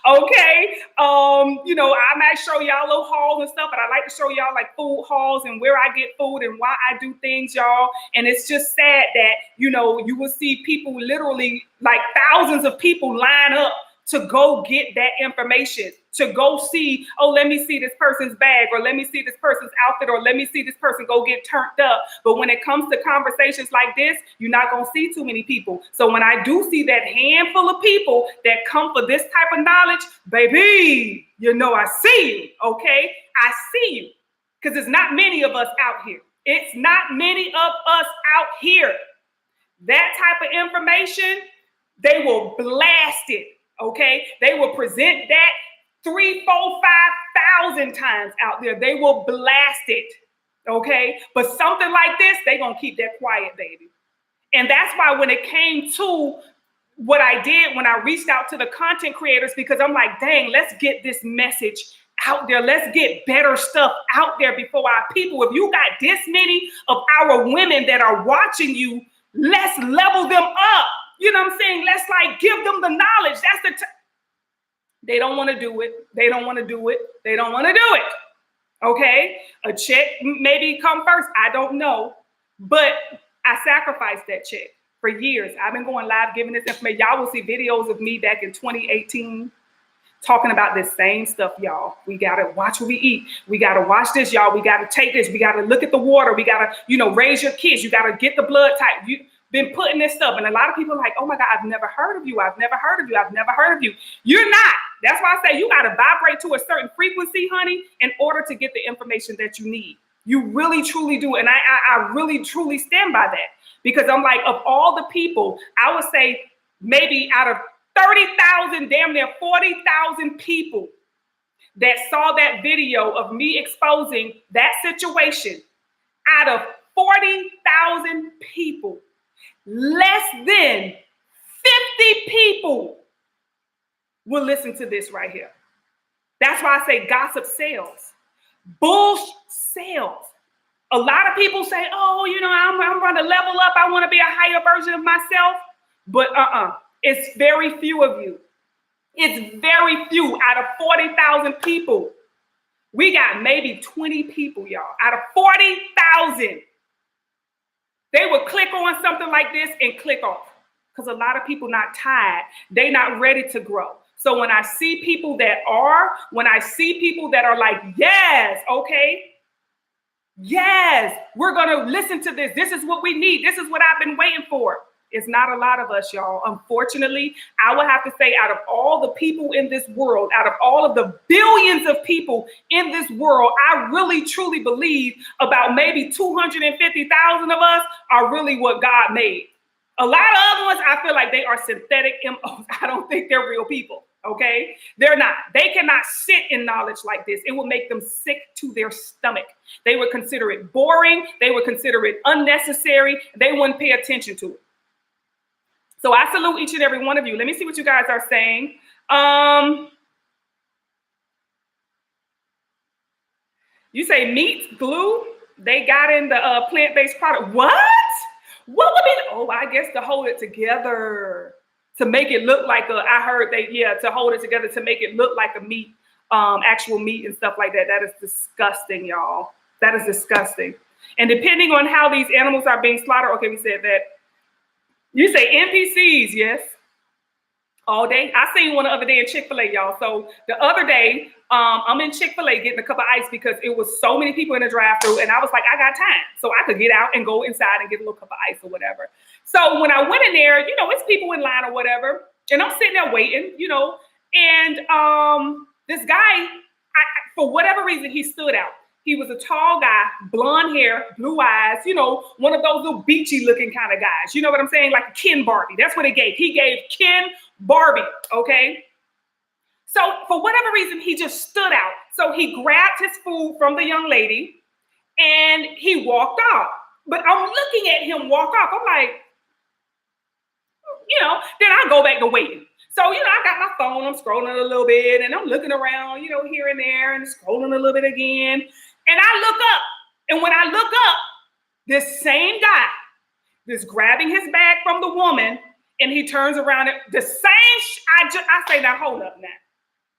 Okay. I might show y'all little hauls and stuff, but I like to show y'all like food hauls and where I get food and why I do things, y'all. And it's just sad that, you will see people literally like thousands of people line up to go get that information, to go see, let me see this person's bag, or let me see this person's outfit, or let me see this person go get turned up. But when it comes to conversations like this, you're not going to see too many people. So when I do see that handful of people that come for this type of knowledge, baby, I see you, okay? I see you, because it's not many of us out here. It's not many of us out here. That type of information, they will blast it. Okay, they will present that 3, 4, 5,000 times out there. They will blast it. Okay, but something like this, they're gonna keep that quiet, baby. And that's why when it came to what I did when I reached out to the content creators, because I'm like, dang, let's get this message out there. Let's get better stuff out there before our people. If you got this many of our women that are watching you, let's level them up. You know what I'm saying? Let's like give them the knowledge. That's they don't want to do it. They don't want to do it. They don't want to do it. Okay. A check maybe come first. I don't know. But I sacrificed that check for years. I've been going live giving this information. Y'all will see videos of me back in 2018 talking about this same stuff, y'all. We got to watch what we eat. We got to watch this, y'all. We got to take this. We got to look at the water. We got to, raise your kids. You got to get the blood type. You've been putting this stuff. And a lot of people are like, oh my God, I've never heard of you. I've never heard of you. I've never heard of you. You're not. That's why I say you got to vibrate to a certain frequency, honey, in order to get the information that you need. You really, truly do. And I really, truly stand by that, because I'm like, of all the people, I would say maybe out of 30,000, damn near 40,000 people that saw that video of me exposing that situation, out of 40,000 people, less than 50 people will listen to this right here. That's why I say gossip sells. Bullshit sells. A lot of people say, oh, I'm going to level up. I want to be a higher version of myself. But it's very few of you. It's very few. Out of 40,000 people, we got maybe 20 people, y'all. Out of 40,000, they would click on something like this and click off, because a lot of people not tired. They not ready to grow. So when I see people that are, like, yes, okay, yes, we're going to listen to this. This is what we need. This is what I've been waiting for. It's not a lot of us, y'all. Unfortunately, I would have to say, out of all the people in this world, out of all of the billions of people in this world, I really, truly believe about maybe 250,000 of us are really what God made. A lot of other ones, I feel like they are synthetic MOs. I don't think they're real people, okay? They're not. They cannot sit in knowledge like this. It would make them sick to their stomach. They would consider it boring. They would consider it unnecessary. They wouldn't pay attention to it. So I salute each and every one of you. Let me see what you guys are saying. You say meat, glue, they got in the plant-based product. What? What would be? Oh, I guess to hold it together, to make it look like a. I heard to hold it together to make it look like a meat, actual meat and stuff like that. That is disgusting, y'all. That is disgusting. And depending on how these animals are being slaughtered, okay, we said that. You say NPCs, yes. All day. I seen one the other day in Chick-fil-A, y'all. So the other day, I'm in Chick-fil-A getting a cup of ice because it was so many people in the drive-thru, and I was like, I got time. So I could get out and go inside and get a little cup of ice or whatever. So when I went in there, it's people in line or whatever, and I'm sitting there waiting, and this guy, for whatever reason, he stood out. He was a tall guy, blonde hair, blue eyes, one of those little beachy looking kind of guys. You know what I'm saying? Like Ken Barbie. That's what it gave. He gave Ken Barbie, okay? So for whatever reason, he just stood out. So he grabbed his food from the young lady and he walked off. But I'm looking at him walk off. I'm like, then I go back to waiting. So, I got my phone, I'm scrolling a little bit and I'm looking around, here and there and scrolling a little bit again. And I look up, and when I look up, this same guy is grabbing his bag from the woman, and he turns around. The same, I say, now hold up now.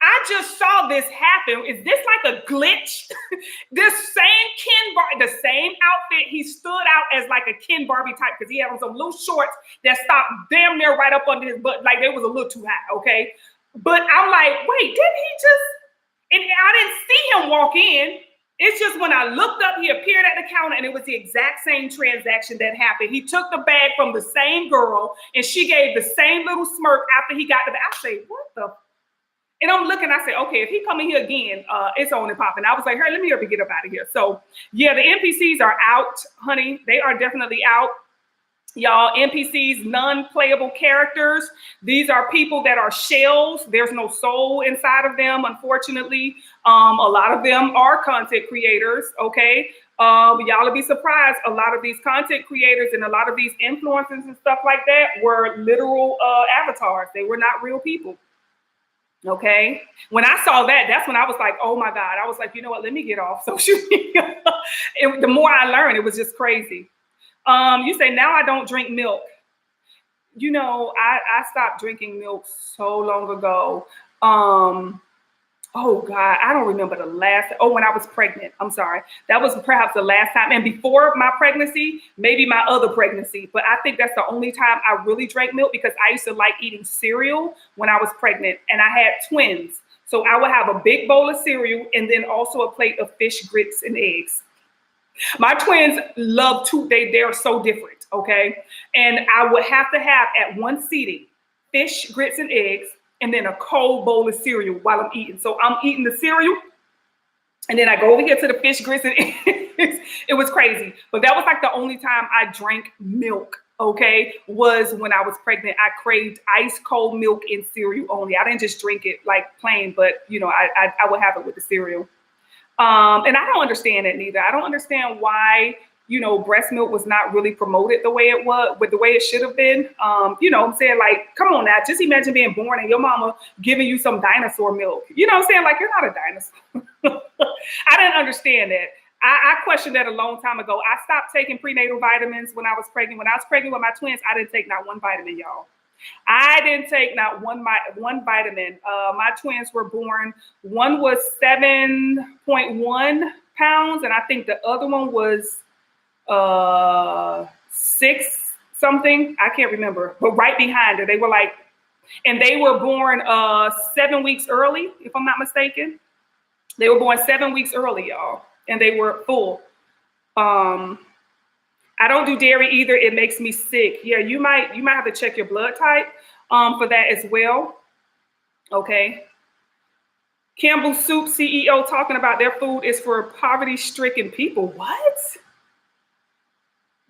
I just saw this happen. Is this like a glitch? This same Ken Barbie, the same outfit, he stood out as like a Ken Barbie type because he had on some little shorts that stopped damn near right up under his butt, like they was a little too high, okay? But I'm like, wait, didn't he just, and I didn't see him walk in. It's just when I looked up, he appeared at the counter and it was the exact same transaction that happened. He took the bag from the same girl and she gave the same little smirk after he got the bag. I say, what the? And I'm looking, I say, okay, if he come in here again, it's on and popping. I was like, hey, let me get up out of here. So yeah, the NPCs are out, honey. They are definitely out. Y'all, NPCs, non-playable characters. These are people that are shells. There's no soul inside of them, unfortunately. A lot of them are content creators, okay? Y'all will be surprised. A lot of these content creators and a lot of these influencers and stuff like that were literal avatars. They were not real people, okay? When I saw that, that's when I was like, oh my God. I was like, you know what? Let me get off social media. The more I learned, it was just crazy. You say, now I don't drink milk. I stopped drinking milk so long ago. Oh God, I don't remember the last, when I was pregnant, I'm sorry. That was perhaps the last time. And before my pregnancy, maybe my other pregnancy, but I think that's the only time I really drank milk because I used to like eating cereal when I was pregnant and I had twins. So I would have a big bowl of cereal and then also a plate of fish, grits, and eggs. My twins love they are so different, okay? And I would have to have at one seating, fish, grits, and eggs, and then a cold bowl of cereal while I'm eating. So I'm eating the cereal, and then I go over here to the fish, grits, and eggs. It was crazy. But that was like the only time I drank milk, okay, was when I was pregnant. I craved ice cold milk and cereal only. I didn't just drink it like plain, but, I would have it with the cereal. And I don't understand it neither. I don't understand why, breast milk was not really promoted the way it was, with the way it should have been. I'm saying, like, come on now, just imagine being born and your mama giving you some dinosaur milk. You know what I'm saying? Like, you're not a dinosaur. I didn't understand that. I questioned that a long time ago. I stopped taking prenatal vitamins when I was pregnant. When I was pregnant with my twins, I didn't take not one vitamin, y'all. I didn't take not one vitamin. My twins were born. One was 7.1 pounds, and I think the other one was 6 something. I can't remember, but right behind her, they were like, and they were born 7 weeks early, if I'm not mistaken. They were born 7 weeks early, y'all, and they were full. I don't do dairy either. It makes me sick. Yeah, you might have to check your blood type for that as well. Okay. Campbell Soup CEO talking about their food is for poverty-stricken people. What?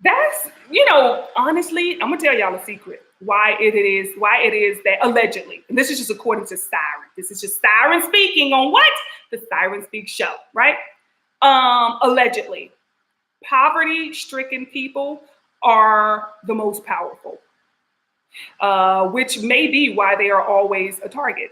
That's, honestly, I'm gonna tell y'all a secret. Why it is that allegedly, and this is just according to Siren. This is just Siren speaking on what? The Siren Speak show, right? Allegedly. Poverty-stricken people are the most powerful, which may be why they are always a target,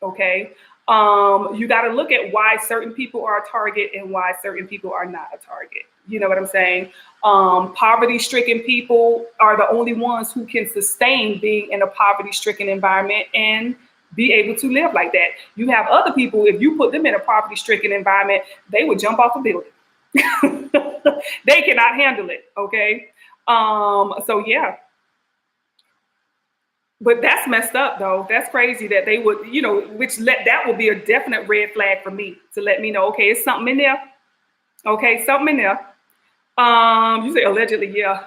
okay? You got to look at why certain people are a target and why certain people are not a target. You know what I'm saying? Poverty-stricken people are the only ones who can sustain being in a poverty-stricken environment and be able to live like that. You have other people, if you put them in a poverty-stricken environment, they would jump off a building. They cannot handle it, okay? So yeah. But that's messed up though. That's crazy that they would, that would be a definite red flag for me to let me know, okay, it's something in there. Okay, something in there. You say allegedly, yeah.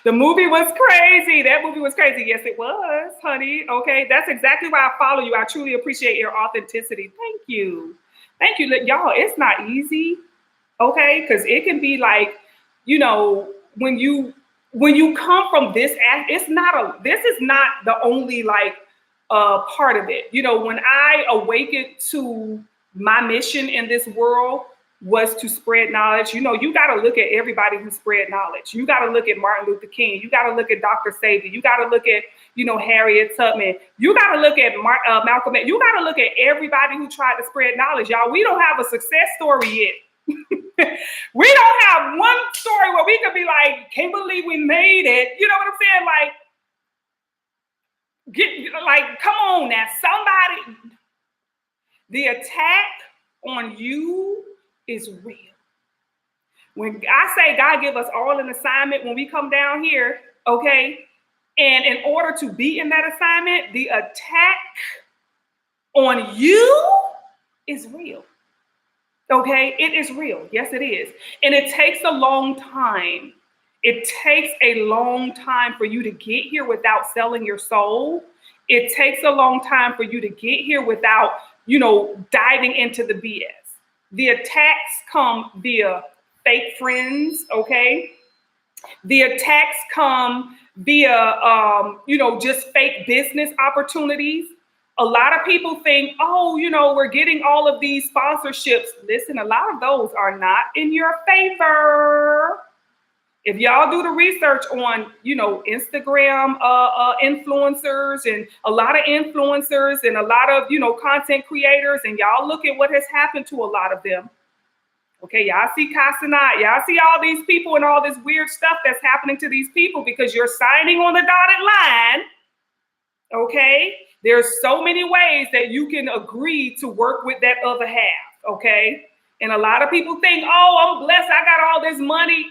The movie was crazy. That movie was crazy. Yes, it was, honey. Okay, that's exactly why I follow you. I truly appreciate your authenticity. Thank you. Thank you. Y'all, it's not easy, okay? Because it can be like, when you come from this, this is not the only part of it. When I awakened to my mission in this world was to spread knowledge. You got to look at everybody who spread knowledge. You got to look at Martin Luther King. You got to look at Dr. Sabi. You got to look at, Harriet Tubman. You got to look at Malcolm X. You got to look at everybody who tried to spread knowledge. Y'all, we don't have a success story yet. We don't have one story where we could be like, can't believe we made it. You know what I'm saying? Come on now, somebody. The attack on you is real. When I say God give us all an assignment when we come down here, okay? And in order to be in that assignment, the attack on you is real. Okay, it is real. Yes, it is. And it takes a long time. It takes a long time for you to get here without selling your soul. It takes a long time for you to get here without, diving into the BS. The attacks come via fake friends, okay? The attacks come via, just fake business opportunities. A lot of people think, we're getting all of these sponsorships. Listen, a lot of those are not in your favor. If y'all do the research on, Instagram influencers and a lot of influencers and a lot of, content creators, and y'all look at what has happened to a lot of them. Okay, y'all see Casanat, y'all see all these people and all this weird stuff that's happening to these people because you're signing on the dotted line. Okay, there's so many ways that you can agree to work with that other half. Okay, and a lot of people think, I'm blessed, I got all this money.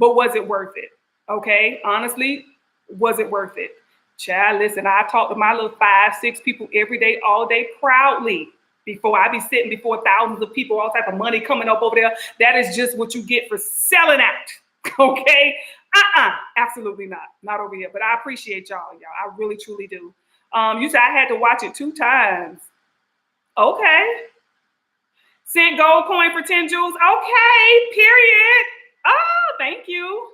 But was it worth it? Okay, honestly, was it worth it? Child, listen, I talk to my little 5, 6 people every day, all day, proudly. Before I be sitting before thousands of people, all type of money coming up over there. That is just what you get for selling out. Okay, absolutely not. Not over here. But I appreciate y'all. I really, truly do. You said I had to watch it 2 times. Okay. Sent gold coin for 10 jewels. Okay, period. Oh, thank you.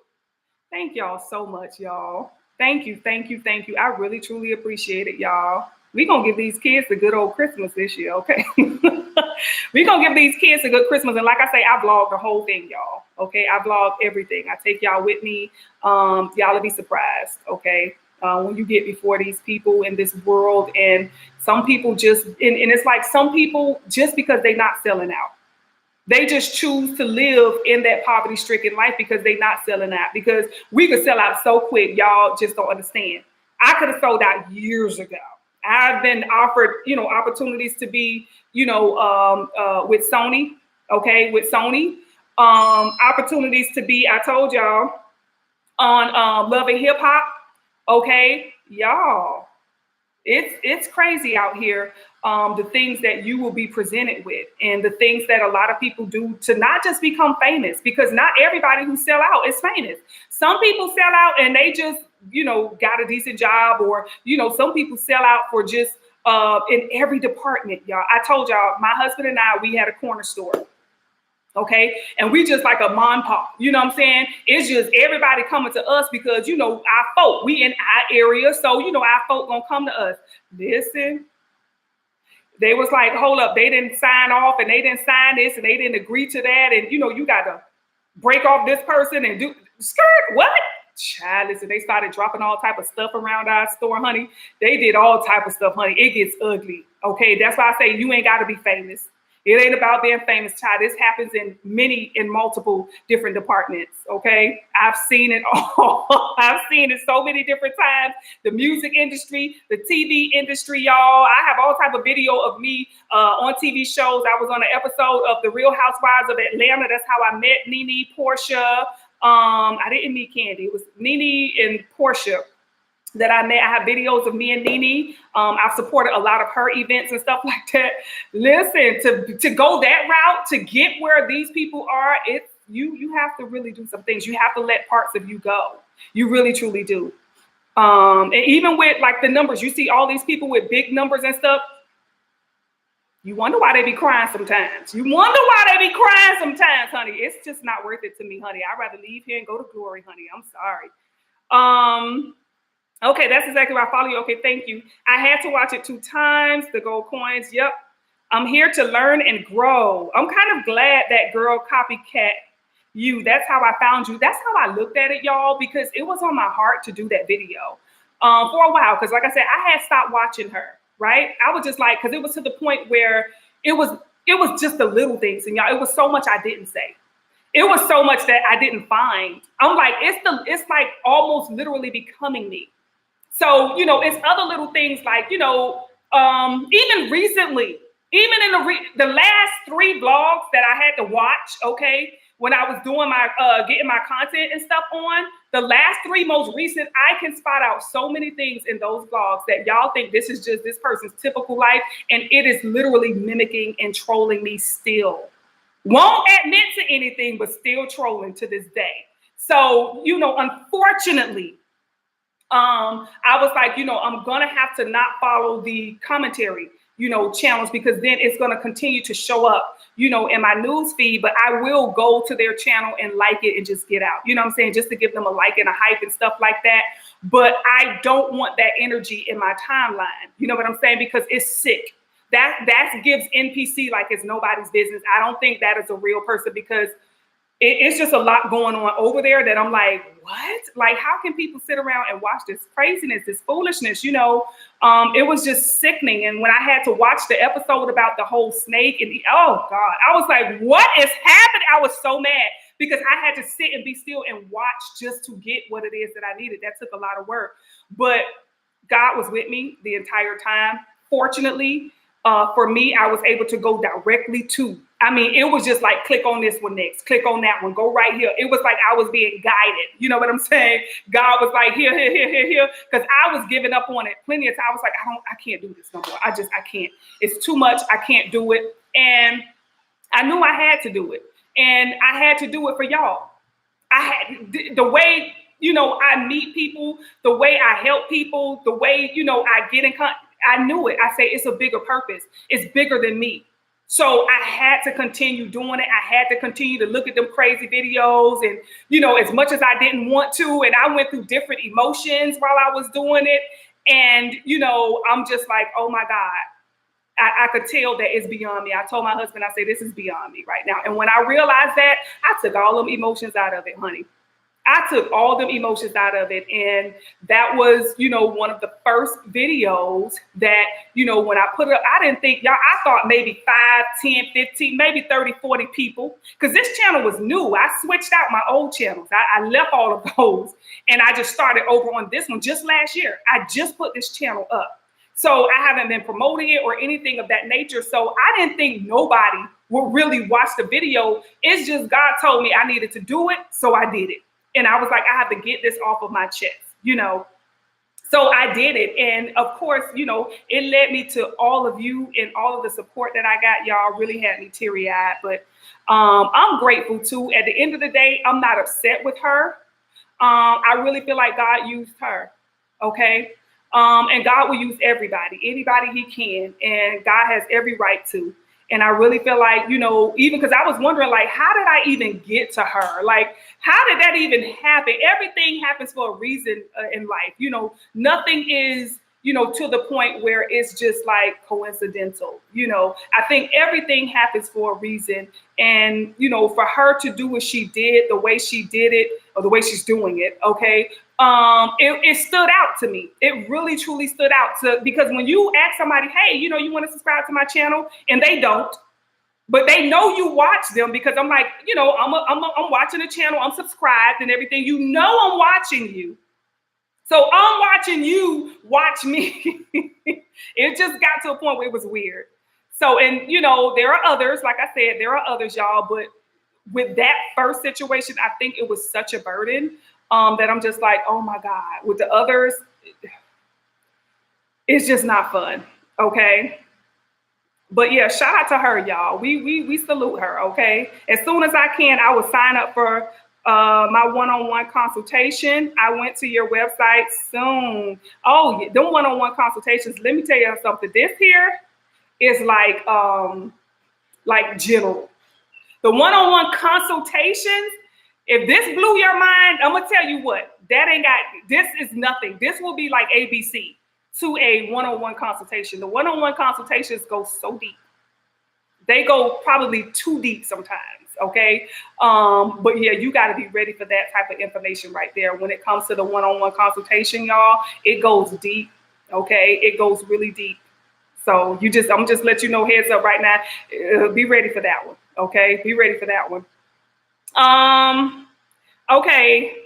Thank y'all so much, y'all. Thank you. I really, truly appreciate it, y'all. We're going to give these kids a good old Christmas this year, okay? We're going to give these kids a good Christmas. And like I say, I vlog the whole thing, y'all, okay? I vlog everything. I take y'all with me. Y'all will be surprised, okay? When you get before these people in this world. And some people just, and it's like some people, just because they're not selling out, they just choose to live in that poverty-stricken life because they're not selling out. Because we could sell out so quick, y'all just don't understand. I could have sold out years ago. I've been offered, opportunities to be, with Sony, okay, with Sony. Opportunities to be, I told y'all, on Love and Hip Hop, okay, y'all. It's crazy out here, the things that you will be presented with and the things that a lot of people do to not just become famous, because not everybody who sell out is famous. Some people sell out and they just, got a decent job, or, some people sell out for just in every department, y'all. I told y'all, my husband and I, we had a corner store. Okay. And we just like a mom pop, you know what I'm saying? It's just everybody coming to us because, our folk, we in our area. So, our folk gonna come to us. Listen, they was like, hold up, they didn't sign off and they didn't sign this and they didn't agree to that. And, you got to break off this person and do skirt. What? child, listen, they started dropping all type of stuff around our store, honey. They did all type of stuff, honey. It gets ugly. Okay, that's why I say you ain't got to be famous. It ain't about being famous, child. This happens in multiple different departments, okay? I've seen it all. I've seen it so many different times. The music industry, the TV industry, y'all. I have all type of video of me on TV shows. I was on an episode of The Real Housewives of Atlanta. That's how I met Nene, Portia. I didn't meet Candy. It was Nene and Portia that I met. I have videos of me and Nene. I've supported a lot of her events and stuff like that. Listen, to go that route, to get where these people are, it's you have to really do some things. You have to let parts of you go. You really, truly do. And even with like the numbers, you see all these people with big numbers and stuff. You wonder why they be crying sometimes. You wonder why they be crying sometimes, honey. It's just not worth it to me, honey. I'd rather leave here and go to glory, honey. I'm sorry. Okay, that's exactly why I follow you. Okay, thank you. I had to watch it 2 times. The gold coins. Yep. I'm here to learn and grow. I'm kind of glad that girl copycat you. That's how I found you. That's how I looked at it, y'all, because it was on my heart to do that video for a while. Because like I said, I had stopped watching her, right? I was just like, because it was to the point where it was just the little things. And y'all, it was so much I didn't say. It was so much that I didn't find. I'm like, it's like almost literally becoming me. So, it's other little things like, even recently, even in the last 3 vlogs that I had to watch, okay, when I was doing my, getting my content and stuff on, the last 3 most recent, I can spot out so many things in those vlogs that y'all think this is just this person's typical life. And it is literally mimicking and trolling me still. Won't admit to anything, but still trolling to this day. So, unfortunately, I was like, I'm going to have to not follow the commentary, channels, because then it's going to continue to show up, in my news feed, but I will go to their channel and like it and just get out, you know what I'm saying? Just to give them a like and a hype and stuff like that. But I don't want that energy in my timeline. You know what I'm saying? Because it's sick. That gives NPC like it's nobody's business. I don't think that is a real person because it's just a lot going on over there that I'm like, what? Like, how can people sit around and watch this craziness, this foolishness? It was just sickening. And when I had to watch the episode about the whole snake and oh God, I was like, what is happening? I was so mad because I had to sit and be still and watch just to get what it is that I needed. That took a lot of work, but God was with me the entire time. Fortunately, for me, I was able to go directly to, it was just like, click on this one next, click on that one, go right here. It was like I was being guided. You know what I'm saying? God was like, here. Because I was giving up on it plenty of times. I was like, I can't do this no more. I can't. It's too much. I can't do it. And I knew I had to do it. And I had to do it for y'all. The way, I meet people, the way I help people, the way, I get in contact. I knew it. I say it's a bigger purpose. It's bigger than me. So I had to continue doing it. I had to continue to look at them crazy videos and, as much as I didn't want to, and I went through different emotions while I was doing it. And, I'm just like, oh my God, I could tell that it's beyond me. I told my husband, I say, this is beyond me right now. And when I realized that, I took all them emotions out of it, honey. I took all them emotions out of it. And that was, one of the first videos that, when I put it up, I didn't think, y'all, I thought maybe 5, 10, 15, maybe 30, 40 people, because this channel was new. I switched out my old channels. I left all of those and I just started over on this one just last year. I just put this channel up. So I haven't been promoting it or anything of that nature. So I didn't think nobody would really watch the video. It's just God told me I needed to do it. So I did it. And I was like, I have to get this off of my chest, So I did it. And of course, it led me to all of you and all of the support that I got. Y'all really had me teary-eyed. But I'm grateful too. At the end of the day, I'm not upset with her. I really feel like God used her. Okay. And God will use anybody he can. And God has every right to. And I really feel like, even because I was wondering, like, how did I even get to her? Like, how did that even happen? Everything happens for a reason in life. Nothing is, to the point where it's just like coincidental. I think everything happens for a reason. And, for her to do what she did, the way she did it, or the way she's doing it, okay, it stood out to me. It really, truly stood out because when you ask somebody, hey, you want to subscribe to my channel, and they don't, but they know you watch them, because I'm like, I'm watching the channel, I'm subscribed and everything. I'm watching you. So I'm watching you watch me. It just got to a point where it was weird. So, and there are others, like I said, there are others, y'all, but with that first situation, I think it was such a burden that I'm just like, oh my God. With the others, it's just not fun, okay? But yeah, shout out to her, y'all. We salute her, okay? As soon as I can, I will sign up for my one-on-one consultation. I went to your website soon. Oh, yeah, them one-on-one consultations, let me tell you something. This here is like general. The one-on-one consultations, if this blew your mind, I'm gonna tell you what, this is nothing. This will be like ABC to a one-on-one consultation. The one-on-one consultations go so deep. They go probably too deep sometimes, okay? But yeah, you gotta be ready for that type of information right there. When it comes to the one-on-one consultation, y'all, it goes deep, okay? It goes really deep. So I'm just let you know, heads up right now, be ready for that one, okay? Be ready for that one. Okay,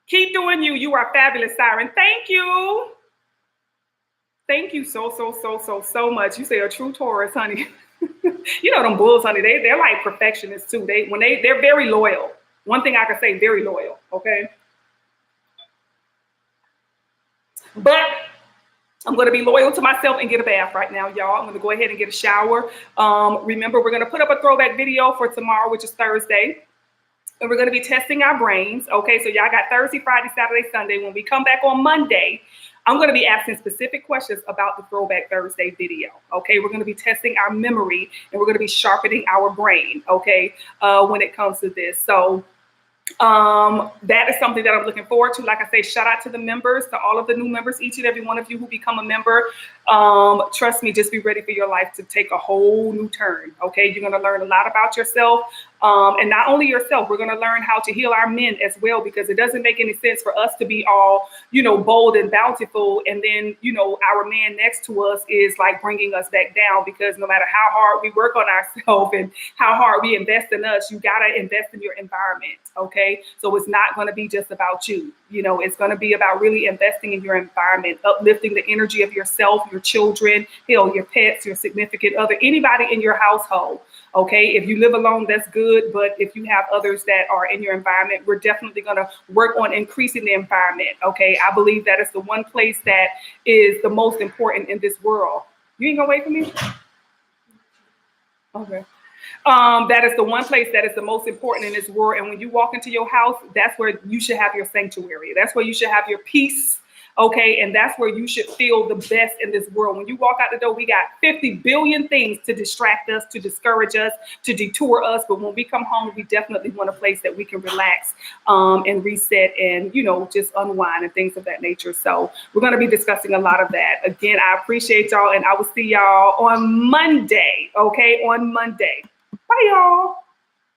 keep doing you. You are fabulous, Siren. Thank you. Thank you so much. You say a true Taurus, honey. Them bulls, honey, they're like perfectionists too. They're very loyal. One thing I can say, very loyal, okay? But I'm going to be loyal to myself and get a bath right now, y'all. I'm going to go ahead and get a shower. Remember, we're going to put up a throwback video for tomorrow, which is Thursday. And we're going to be testing our brains. Okay, so y'all got Thursday, Friday, Saturday, Sunday. When we come back on Monday, I'm going to be asking specific questions about the Throwback Thursday video. Okay, we're going to be testing our memory, and we're going to be sharpening our brain. Okay, when it comes to this. So that is something that I'm looking forward to. Like I say, shout out to the members, to all of the new members, each and every one of you who become a member. Trust me, just be ready for your life to take a whole new turn. Okay, you're going to learn a lot about yourself, and not only yourself, we're going to learn how to heal our men as well, because it doesn't make any sense for us to be all, bold and bountiful, and then, our man next to us is like bringing us back down, because no matter how hard we work on ourselves and how hard we invest in us, you got to invest in your environment. Okay, so it's not going to be just about you. It's going to be about really investing in your environment, uplifting the energy of yourself, your children, your pets, your significant other, anybody in your household. Okay, if you live alone, that's good. But if you have others that are in your environment, we're definitely going to work on increasing the environment. Okay, I believe that is the one place that is the most important in this world. You ain't gonna wait for me? Okay. That is the one place that is the most important in this world. And when you walk into your house, that's where you should have your sanctuary. That's where you should have your peace. Okay, and that's where you should feel the best in this world. When you walk out the door, we got 50 billion things to distract us, to discourage us, to detour us. But when we come home, we definitely want a place that we can relax and reset and, just unwind and things of that nature. So we're going to be discussing a lot of that. Again, I appreciate y'all, and I will see y'all on Monday. Okay, on Monday. Bye, y'all.